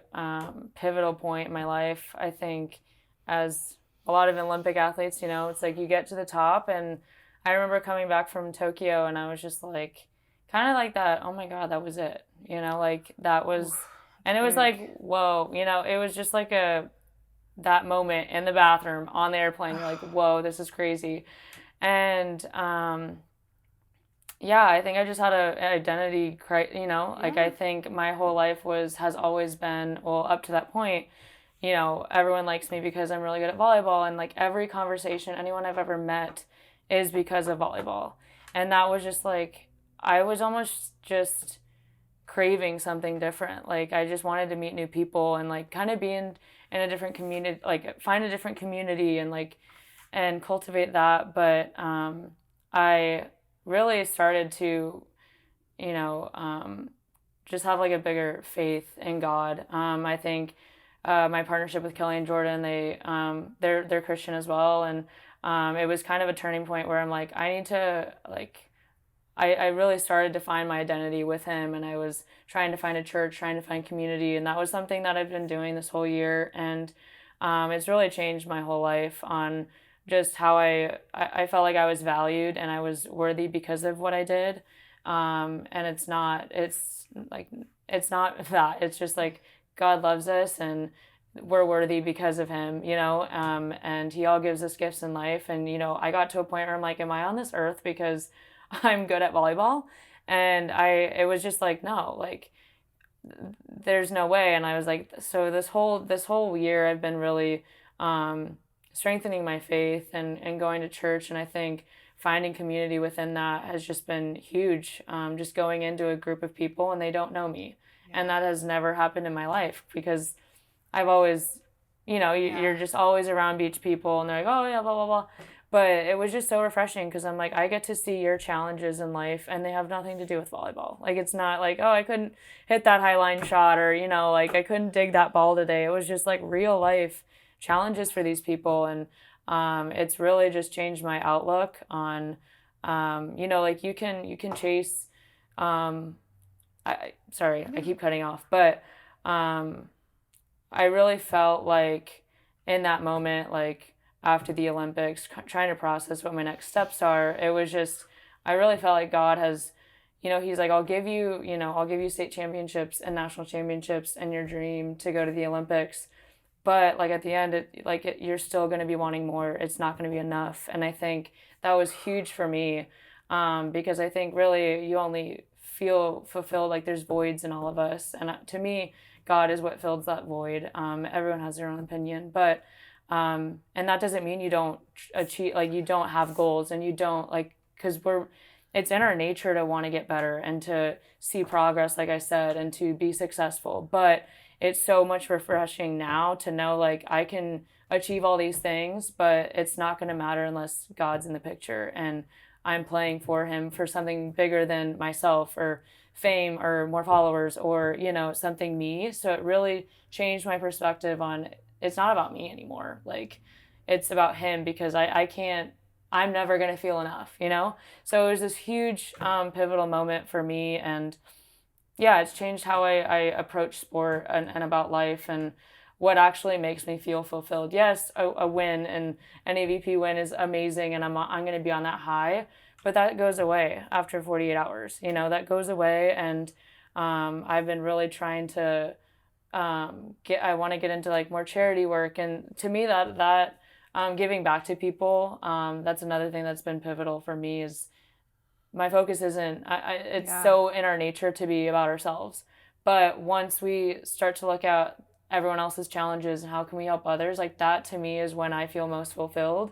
pivotal point in my life. I think as a lot of Olympic athletes, it's like you get to the top, and I remember coming back from Tokyo, and I was just like, kind of like that, oh my God, that was it. Like that was, and it was like, whoa, it was just like that moment in the bathroom on the airplane, you're like, whoa, this is crazy. And, I think I just had an identity, like I think my whole life has always been, well, up to that point, everyone likes me because I'm really good at volleyball, and like every conversation, anyone I've ever met is because of volleyball. And that was just like, I was almost just craving something different. Like I just wanted to meet new people and like kind of be in a different community, like find a different community and like, and cultivate that. But I really started to, just have like a bigger faith in God. I think my partnership with Kelly and Jordan, they're Christian as well. And it was kind of a turning point where I'm like, I need to, like, I really started to find my identity with him, and I was trying to find a church, trying to find community, and that was something that I've been doing this whole year, and it's really changed my whole life on just how I felt like I was valued and I was worthy because of what I did, and it's not that, it's just like God loves us, and we're worthy because of him, and he all gives us gifts in life. And, I got to a point where I'm like, am I on this earth because I'm good at volleyball? And it was just like, no, like there's no way. And I was like, so this whole year I've been really strengthening my faith and going to church. And I think finding community within that has just been huge. Just going into a group of people and they don't know me. Yeah. And that has never happened in my life because I've always, you're just always around beach people and they're like, oh yeah, blah, blah, blah. But it was just so refreshing because I'm like, I get to see your challenges in life and they have nothing to do with volleyball. Like, it's not like, oh, I couldn't hit that high line shot or, like I couldn't dig that ball today. It was just like real life challenges for these people. And it's really just changed my outlook on, like you can chase, I keep cutting off, but I really felt like in that moment, like after the Olympics, trying to process what my next steps are, it was just, I really felt like God has, he's like, I'll give you state championships and national championships and your dream to go to the Olympics. But like at the end, you're still going to be wanting more. It's not going to be enough. And I think that was huge for me because I think really you only feel fulfilled, like there's voids in all of us. And to me, God is what fills that void. Everyone has their own opinion, but and that doesn't mean you don't achieve, like you don't have goals and you don't like, because it's in our nature to want to get better and to see progress, like I said, and to be successful. But it's so much refreshing now to know, like, I can achieve all these things, but it's not going to matter unless God's in the picture and I'm playing for him for something bigger than myself or fame or more followers or, you know, something me. So it really changed my perspective on, it's not about me anymore. Like, it's about him, because I'm never going to feel enough, you know? So it was this huge pivotal moment for me. And yeah, it's changed how I approach sport and about life and what actually makes me feel fulfilled. Yes, a win and an AVP win is amazing, and I'm going to be on that high, but that goes away after 48 hours. You know, that goes away, and I've been really trying to I want to get into like more charity work, and to me that giving back to people, that's another thing that's been pivotal for me. Is my focus isn't, it's so in our nature to be about ourselves. But once we start to look at everyone else's challenges and how can we help others, like that to me is when I feel most fulfilled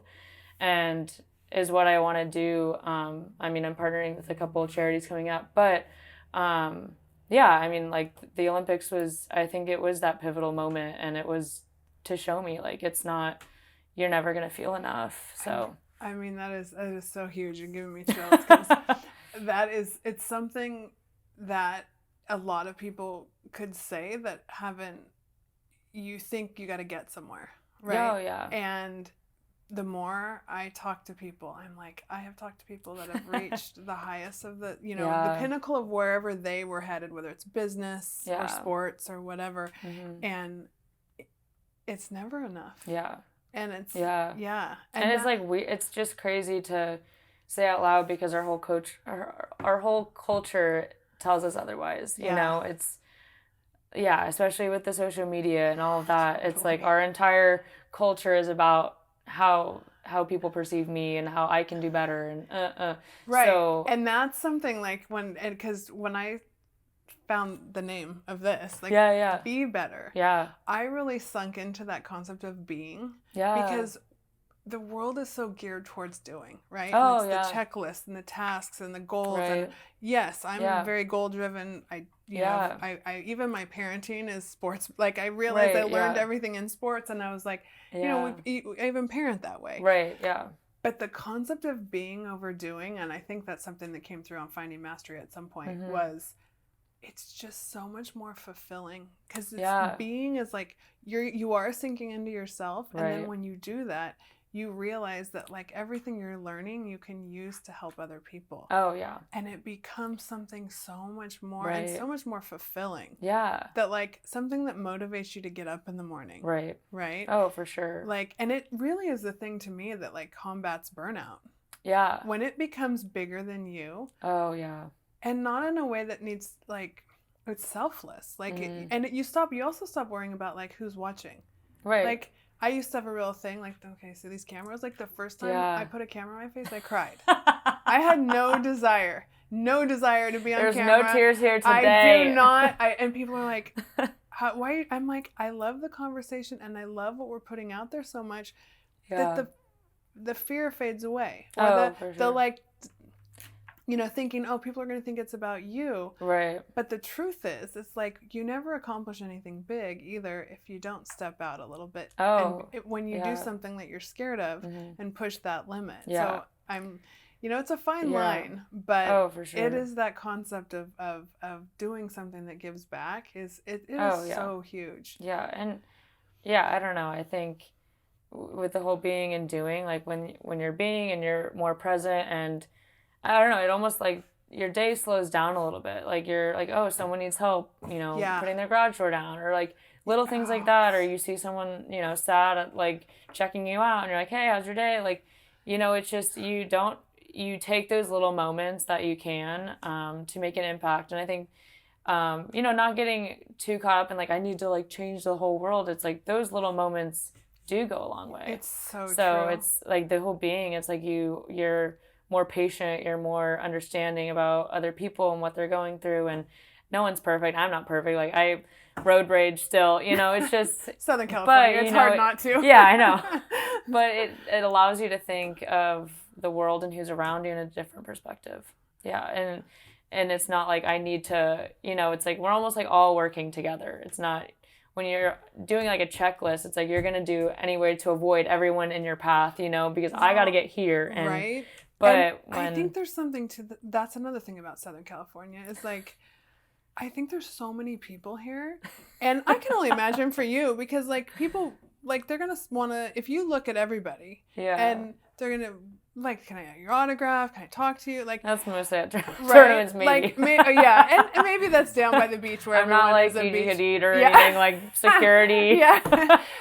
and is what I want to do. I mean, I'm partnering with a couple of charities coming up, but yeah, I mean, like the Olympics I think it was that pivotal moment, and it was to show me like, it's not, you're never going to feel enough. So I mean, that is so huge. You're giving me chills, because it's something that a lot of people could say that haven't, you think you got to get somewhere, right? Oh, yeah. And the more I talk to people, I'm like, I have talked to people that have reached the highest of the, you know, the pinnacle of wherever they were headed, whether it's business or sports or whatever. Mm-hmm. And it's never enough. Yeah. And it's, and it's like, it's just crazy to say out loud, because our whole our whole culture tells us otherwise, you know, it's, especially with the social media and all of that. It's like our entire culture is about how people perceive me and how I can do better. And, right. So, and that's something like because when I found the name of this, like be better. Yeah. I really sunk into that concept of being. Yeah. Because the world is so geared towards doing, right? Oh, and it's the checklist and the tasks and the goals. Right. And yes, I'm very goal driven. I even my parenting is sports. Like I realized I learned everything in sports, and I was like, you know, I even parent that way. Right. Yeah. But the concept of being overdoing, and I think that's something that came through on Finding Mastery at some point, was it's just so much more fulfilling, because being is like you are sinking into yourself, and then when you do that, you realize that like everything you're learning you can use to help other people. Oh yeah. And it becomes something so much more and so much more fulfilling. Yeah. That like something that motivates you to get up in the morning. Right. Right? Oh, for sure. Like, and it really is the thing to me that like combats burnout. Yeah. When it becomes bigger than you. Oh yeah. And not in a way that needs like, it's selfless. Like, you also stop worrying about like who's watching. Right. Like, I used to have a real thing, like, okay, so these cameras, like the first time I put a camera in my face, I cried. I had no desire to be on camera. There's no tears here today. I do not. And people are like, why? I'm like, I love the conversation and I love what we're putting out there so much that the fear fades away. Or the like, you know, thinking, oh, people are going to think it's about you. Right. But the truth is, it's like you never accomplish anything big either if you don't step out a little bit. Oh. And when you do something that you're scared of and push that limit. Yeah. So it's a fine line, but for sure. It is that concept of doing something that gives back is so huge. Yeah. And I don't know. I think with the whole being and doing, like when you're being and you're more present, and I don't know, it almost like your day slows down a little bit. Like you're like, oh, someone needs help, putting their garage door down, or like little things like that. Or you see someone, sad, like checking you out, and you're like, hey, how's your day? Like, it's just, you take those little moments that you can to make an impact. And I think, not getting too caught up in like, I need to like change the whole world. It's like those little moments do go a long way. It's so true. So it's like the whole being, it's like you're more patient, you're more understanding about other people and what they're going through, and no one's perfect. I'm not perfect. Like I road rage still, it's just Southern California. But, it's hard not to. Yeah, I know. But it allows you to think of the world and who's around you in a different perspective. Yeah. And it's not like I need to, it's like we're almost like all working together. It's not when you're doing like a checklist, it's like you're going to do any way to avoid everyone in your path, because I got to get here. And, right. But and I think there's something to that's another thing about Southern California is like, I think there's so many people here. And I can only imagine for you because like people, like they're going to want to, if you look at everybody and they're going to, like, can I get your autograph? Can I talk to you? Like that's mostly at tournaments, maybe. Like, yeah, and maybe that's down by the beach where I'm not like you could eat or anything like security. Yeah,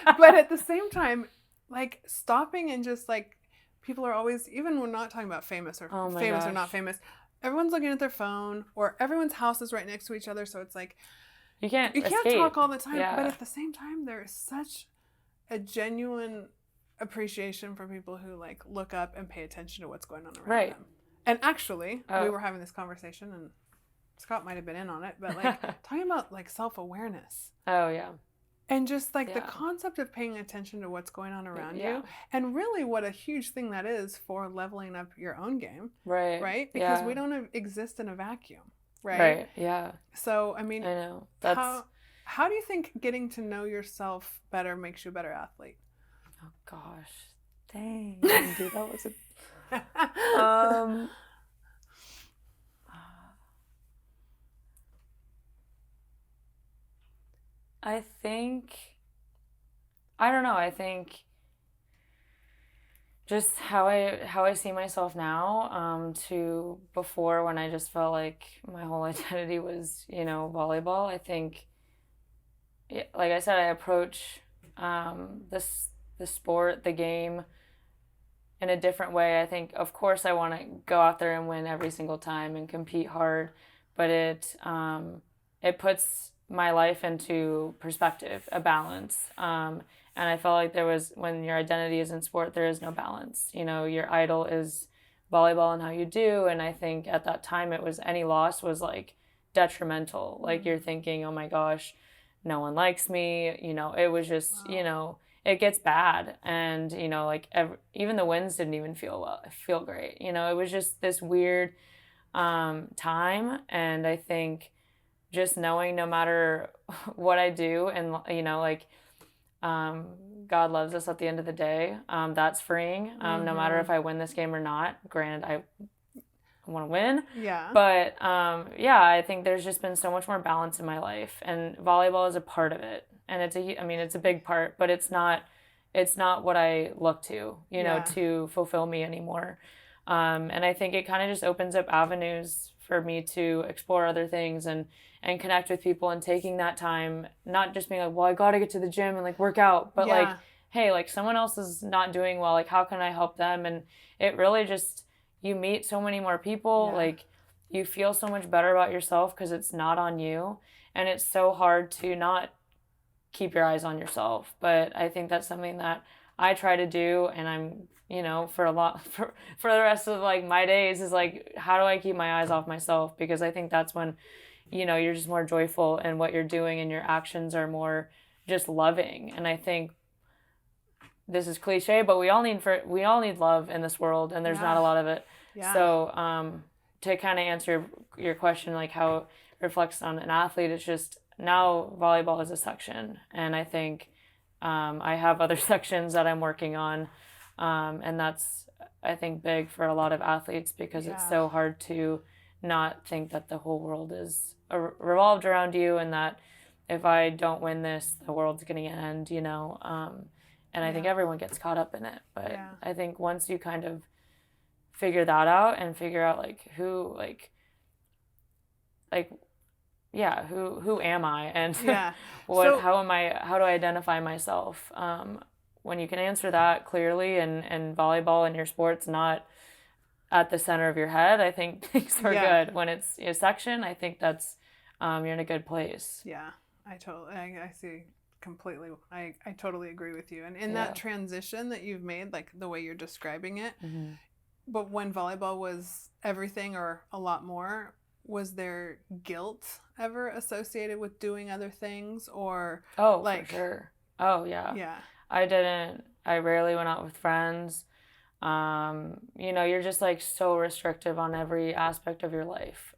but at the same time, like stopping and just like people are always, even we're not talking about famous or famous or not famous. Everyone's looking at their phone, or everyone's house is right next to each other, so it's like you can't talk all the time. Yeah. But at the same time, there is such a genuine appreciation for people who like look up and pay attention to what's going on around them. And actually, we were having this conversation, and Scott might have been in on it, but like talking about like self-awareness. Oh yeah. And just like the concept of paying attention to what's going on around you, and really what a huge thing that is for leveling up your own game. Right? Because we don't exist in a vacuum. Right. Yeah. So I mean, I know. How do you think getting to know yourself better makes you a better athlete? Oh gosh, dang, dude, that was a. I think. I don't know. I think. Just how I see myself now, to before when I just felt like my whole identity was volleyball. I think, like I said, I approach the sport, the game, in a different way. I think, of course, I want to go out there and win every single time and compete hard, but it puts my life into perspective, a balance. And I felt like there was, when your identity is in sport, there is no balance. Your idol is volleyball and how you do. And I think at that time it was any loss was like detrimental. Like you're thinking, oh my gosh, no one likes me. It was just, it gets bad. And, even the wins didn't even feel great. It was just this weird time. And I think just knowing no matter what I do and, God loves us at the end of the day. That's freeing. No matter if I win this game or not. Granted, I want to win. Yeah. But I think there's just been so much more balance in my life, and volleyball is a part of it. And it's a big part, but it's not what I look to, to fulfill me anymore. And I think it kind of just opens up avenues for me to explore other things and connect with people, and taking that time, not just being like, well, I got to get to the gym and like work out, but like, hey, like someone else is not doing well. Like, how can I help them? And it really just, you meet so many more people. Like you feel so much better about yourself because it's not on you. And it's so hard to not keep your eyes on yourself. But I think that's something that I try to do. And I'm, for the rest of like my days is like, how do I keep my eyes off myself? Because I think that's when, you're just more joyful in what you're doing, and your actions are more just loving. And I think this is cliche, but we all need love in this world, and there's not a lot of it. Yeah. So to kind of answer your question, like how it reflects on an athlete, it's just now volleyball is a section, and I think I have other sections that I'm working on, and that's, I think, big for a lot of athletes, because it's so hard to not think that the whole world is revolved around you, and that if I don't win this, the world's going to end, and I think everyone gets caught up in it. But I think once you kind of figure that out and figure out who am I, and how do I identify myself? When you can answer that clearly, and volleyball and your sport's not at the center of your head, I think things are good. When it's a section, I think that's you're in a good place. Yeah, I see completely. I totally agree with you. And in that transition that you've made, like the way you're describing it, but when volleyball was everything or a lot more, was there guilt ever associated with doing other things, or for sure. Oh yeah. I rarely went out with friends. You're just like so restrictive on every aspect of your life.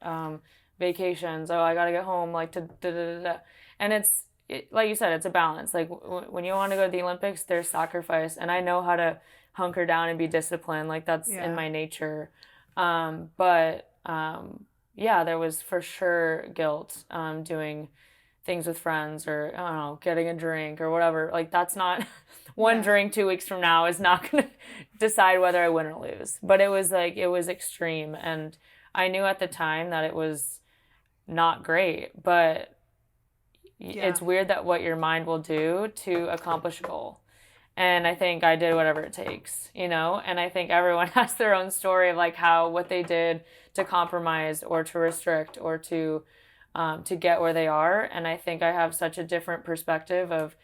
Vacations, I gotta get home, like to da da da da. And like you said, it's a balance. Like when you want to go to the Olympics, there's sacrifice, and I know how to hunker down and be disciplined. Like that's in my nature. There was for sure guilt doing things with friends, or I don't know, getting a drink or whatever. Like that's not one drink 2 weeks from now is not going to decide whether I win or lose. But it was extreme, and I knew at the time that it was not great, but it's weird that what your mind will do to accomplish a goal. And I think I did whatever it takes, and I think everyone has their own story of like what they did to compromise or to restrict or to get where they are. And I think I have such a different perspective of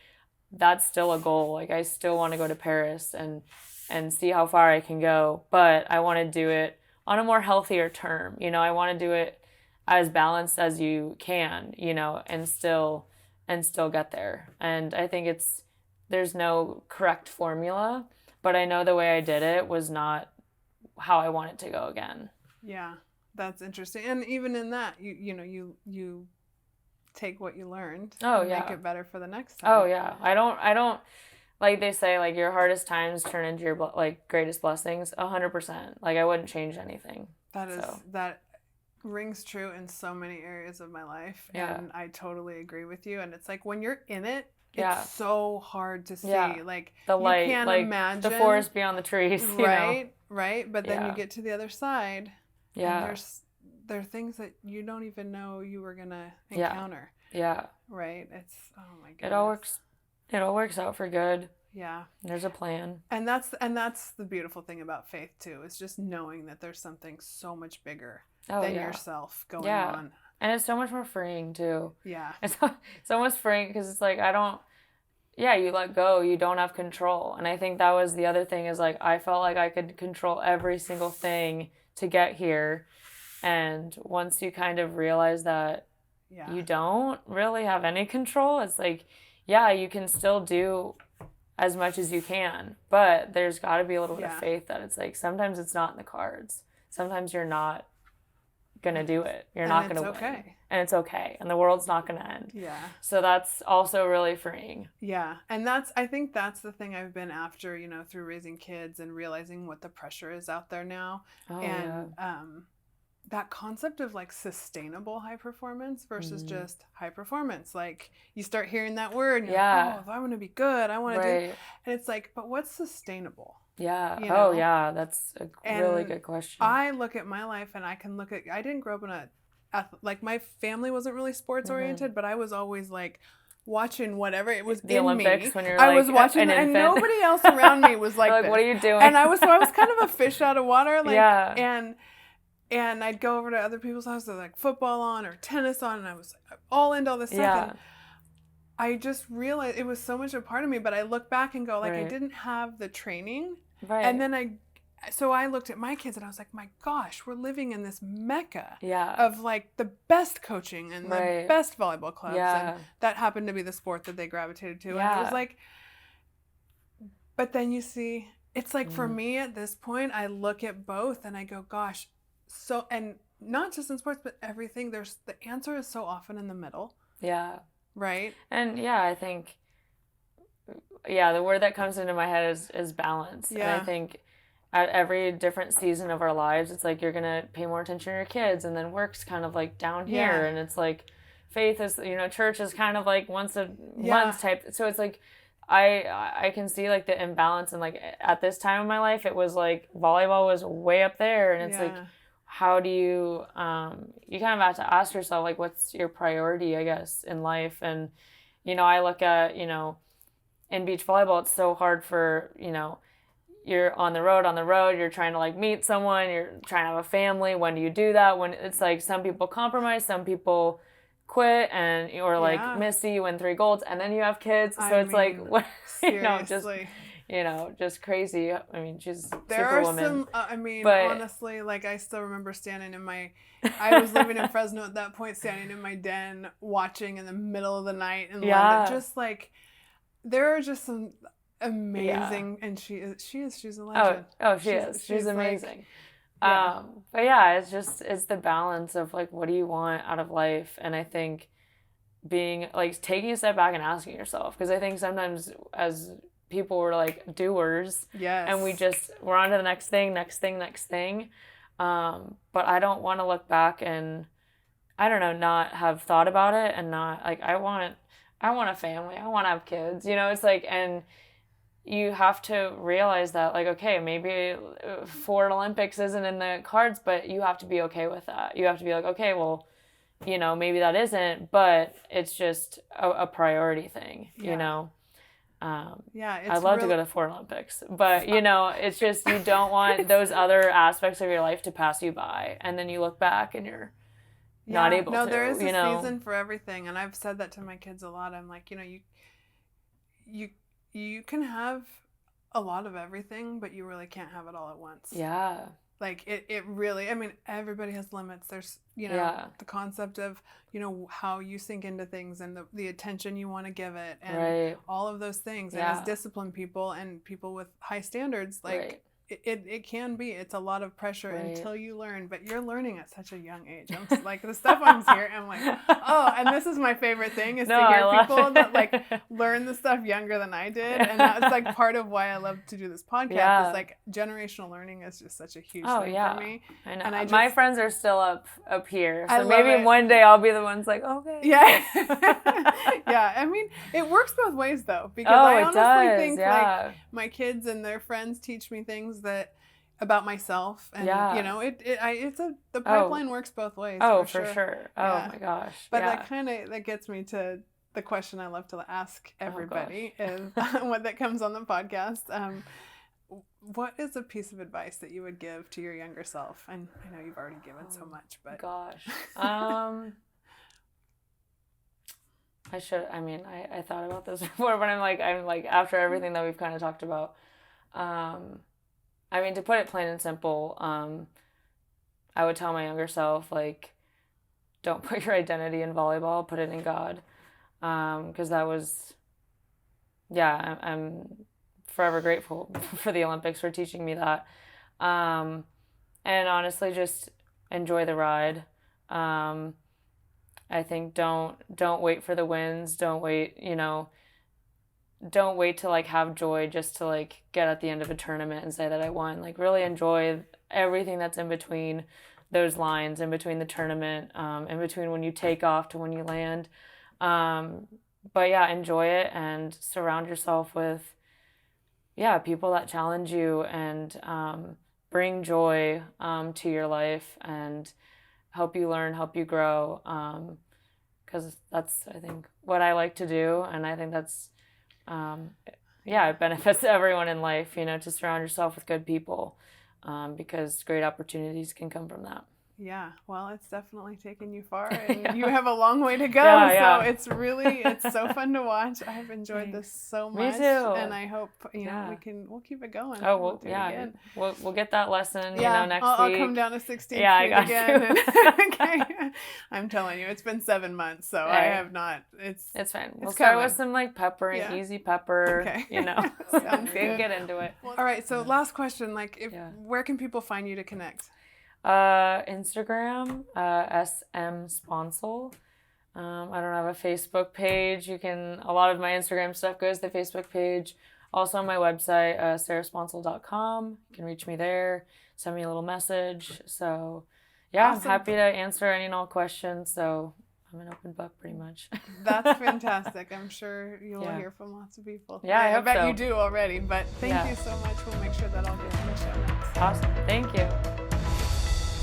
that's still a goal. Like I still want to go to Paris and see how far I can go, but I want to do it on a more healthier term. I want to do it as balanced as you can, and still get there. And I think there's no correct formula, but I know the way I did it was not how I want it to go again. Yeah, that's interesting. And even in that, you take what you learned and make it better for the next time. Oh yeah. I don't like they say, like your hardest times turn into your like greatest blessings. 100%. Like I wouldn't change anything. That rings true in so many areas of my life. Yeah. And I totally agree with you. And it's like when you're in it, it's so hard to see. Like the light, you can't imagine the forest beyond the trees. Right. But then you get to the other side. Yeah. And there are things that you don't even know you were gonna encounter. Yeah. Right. It's my goodness. It all works out for good. Yeah. There's a plan. And that's the beautiful thing about faith too, is just knowing that there's something so much bigger than yourself going on. And it's so much more freeing too. Yeah. It's almost freeing because it's like you let go, you don't have control. And I think that was the other thing is like I felt like I could control every single thing to get here. And once you kind of realize that you don't really have any control, it's like, you can still do as much as you can, but there's got to be a little bit of faith that it's like sometimes it's not in the cards. Sometimes you're not gonna do it. You're not gonna win. Okay. And it's okay. And the world's not gonna end. Yeah. So that's also really freeing. Yeah. And I think that's the thing I've been after, through raising kids and realizing what the pressure is out there now. That concept of like sustainable high performance versus just high performance. Like you start hearing that word and you're like, if I want to be good, I want to do, and it's like, but what's sustainable? Yeah. That's a really good question. I look at my life and I didn't grow up in like my family wasn't really sports oriented, but I was always like watching whatever it was the in Olympics me. When you're I was watching and nobody else around me was like this. What are you doing? And I was kind of a fish out of water. Like, and I'd go over to other people's houses, like football on or tennis on, and I was all into all this stuff. And I just realized it was so much a part of me, but I look back and go, like, I didn't have the training. Right. And then I looked at my kids and I was like, my gosh, we're living in this mecca of like the best coaching and the best volleyball clubs. Yeah. And that happened to be the sport that they gravitated to. And I was like, but then you see, it's like for me at this point, I look at both and I go, gosh, so, and not just in sports, but everything, the answer is so often in the middle. Yeah. Right? And I think, the word that comes into my head is balance. Yeah. And I think at every different season of our lives, it's like you're going to pay more attention to your kids, and then work's kind of like down here. And it's like faith is, church is kind of like once a month type. So it's like, I can see like the imbalance, and like at this time of my life, it was like volleyball was way up there, and it's like, how do you you kind of have to ask yourself, like, what's your priority, I guess, in life? And, I look at, in beach volleyball, it's so hard for, you're on the road, you're trying to like meet someone, you're trying to have a family. When do you do that? When it's like some people compromise, some people quit, and or like Missy, you win 3 golds, and then you have kids. So it's like, what, just crazy. I mean, she's superwoman. But honestly, like I still remember standing I was living in Fresno at that point, standing in my den, watching in the middle of the night in London. Just like, there are just some amazing, and she's a legend. She's amazing. Yeah. But yeah, it's the balance of like, what do you want out of life? And I think being like taking a step back and asking yourself, because I think sometimes as people we're like doers, yes, and we're on to the next thing. But I don't want to look back and, I don't know, not have thought about it, and not like, I want a family, I want to have kids, it's like, and you have to realize that, like, okay, maybe Ford Olympics isn't in the cards, but you have to be okay with that. You have to be like, okay, well, maybe that isn't, but it's just a priority thing, I'd love to go to Ford Olympics, but it's just, you don't want those other aspects of your life to pass you by, and then you look back and you're not able to. No, there is a season for everything, and I've said that to my kids a lot. I'm like, you can have a lot of everything, but you really can't have it all at once. Yeah. Like it really, I mean, everybody has limits. There's, the concept of, how you sink into things, and the attention you want to give it, and all of those things. And as disciplined people and people with high standards, like it can be, it's a lot of pressure until you learn, but you're learning at such a young age. I'm just, like, the stuff I'm hearing, I'm like, oh, and this is my favorite thing, is to hear people that like learn the stuff younger than I did. And that's like part of why I love to do this podcast, is like generational learning is just such a huge thing for me. I know. And my friends are still up here, so maybe one day I'll be the ones like, okay. Yeah. Yeah, I mean, it works both ways though, because I honestly think like my kids and their friends teach me things that about myself, and the pipeline works both ways. For sure. Oh my gosh. But that gets me to the question I love to ask everybody, is what that comes on the podcast. What is a piece of advice that you would give to your younger self? And I know you've already given so much, but gosh. I thought about this before, but I'm like after everything that we've kind of talked about, to put it plain and simple, I would tell my younger self, like, don't put your identity in volleyball, put it in God. Because that was, I'm forever grateful for the Olympics for teaching me that. And honestly, just enjoy the ride. I think don't wait for the wins. Don't wait to like have joy just to like get at the end of a tournament and say that I won. Like, really enjoy everything that's in between those lines, in between the tournament, in between when you take off to when you land. But enjoy it, and surround yourself with people that challenge you and bring joy to your life and help you learn, help you grow, because that's, I think, what I like to do, and I think that's it benefits everyone in life, to surround yourself with good people, because great opportunities can come from that. Yeah, well, it's definitely taken you far, and you have a long way to go. So it's so fun to watch. I've enjoyed this so much. Me too. And I hope we'll keep it going. Oh, we'll do it again. We'll get that lesson. Next week. I'll come down to 16th Street again. Okay. I'm telling you, it's been 7 months, so I have not. It's fine. We'll start with some like pepper and easy pepper. Okay. Sounds good. Get into it. All right. So last question, where can people find you to connect? Instagram, SM Sponcil. I don't have a Facebook page. A lot of my Instagram stuff goes to the Facebook page. Also on my website, sarahsponcil.com. You can reach me there, send me a little message. So awesome. I'm happy to answer any and all questions. So I'm an open book pretty much. That's fantastic. I'm sure you will hear from lots of people. Yeah, I bet you do already, but thank you so much. We'll make sure that all gets in the show notes. Awesome. Thank you.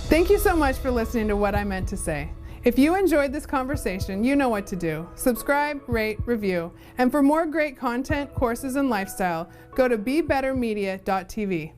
Thank you so much for listening to What I Meant to Say. If you enjoyed this conversation, you know what to do. Subscribe, rate, review. And for more great content, courses, and lifestyle, go to BeBetterMedia.tv.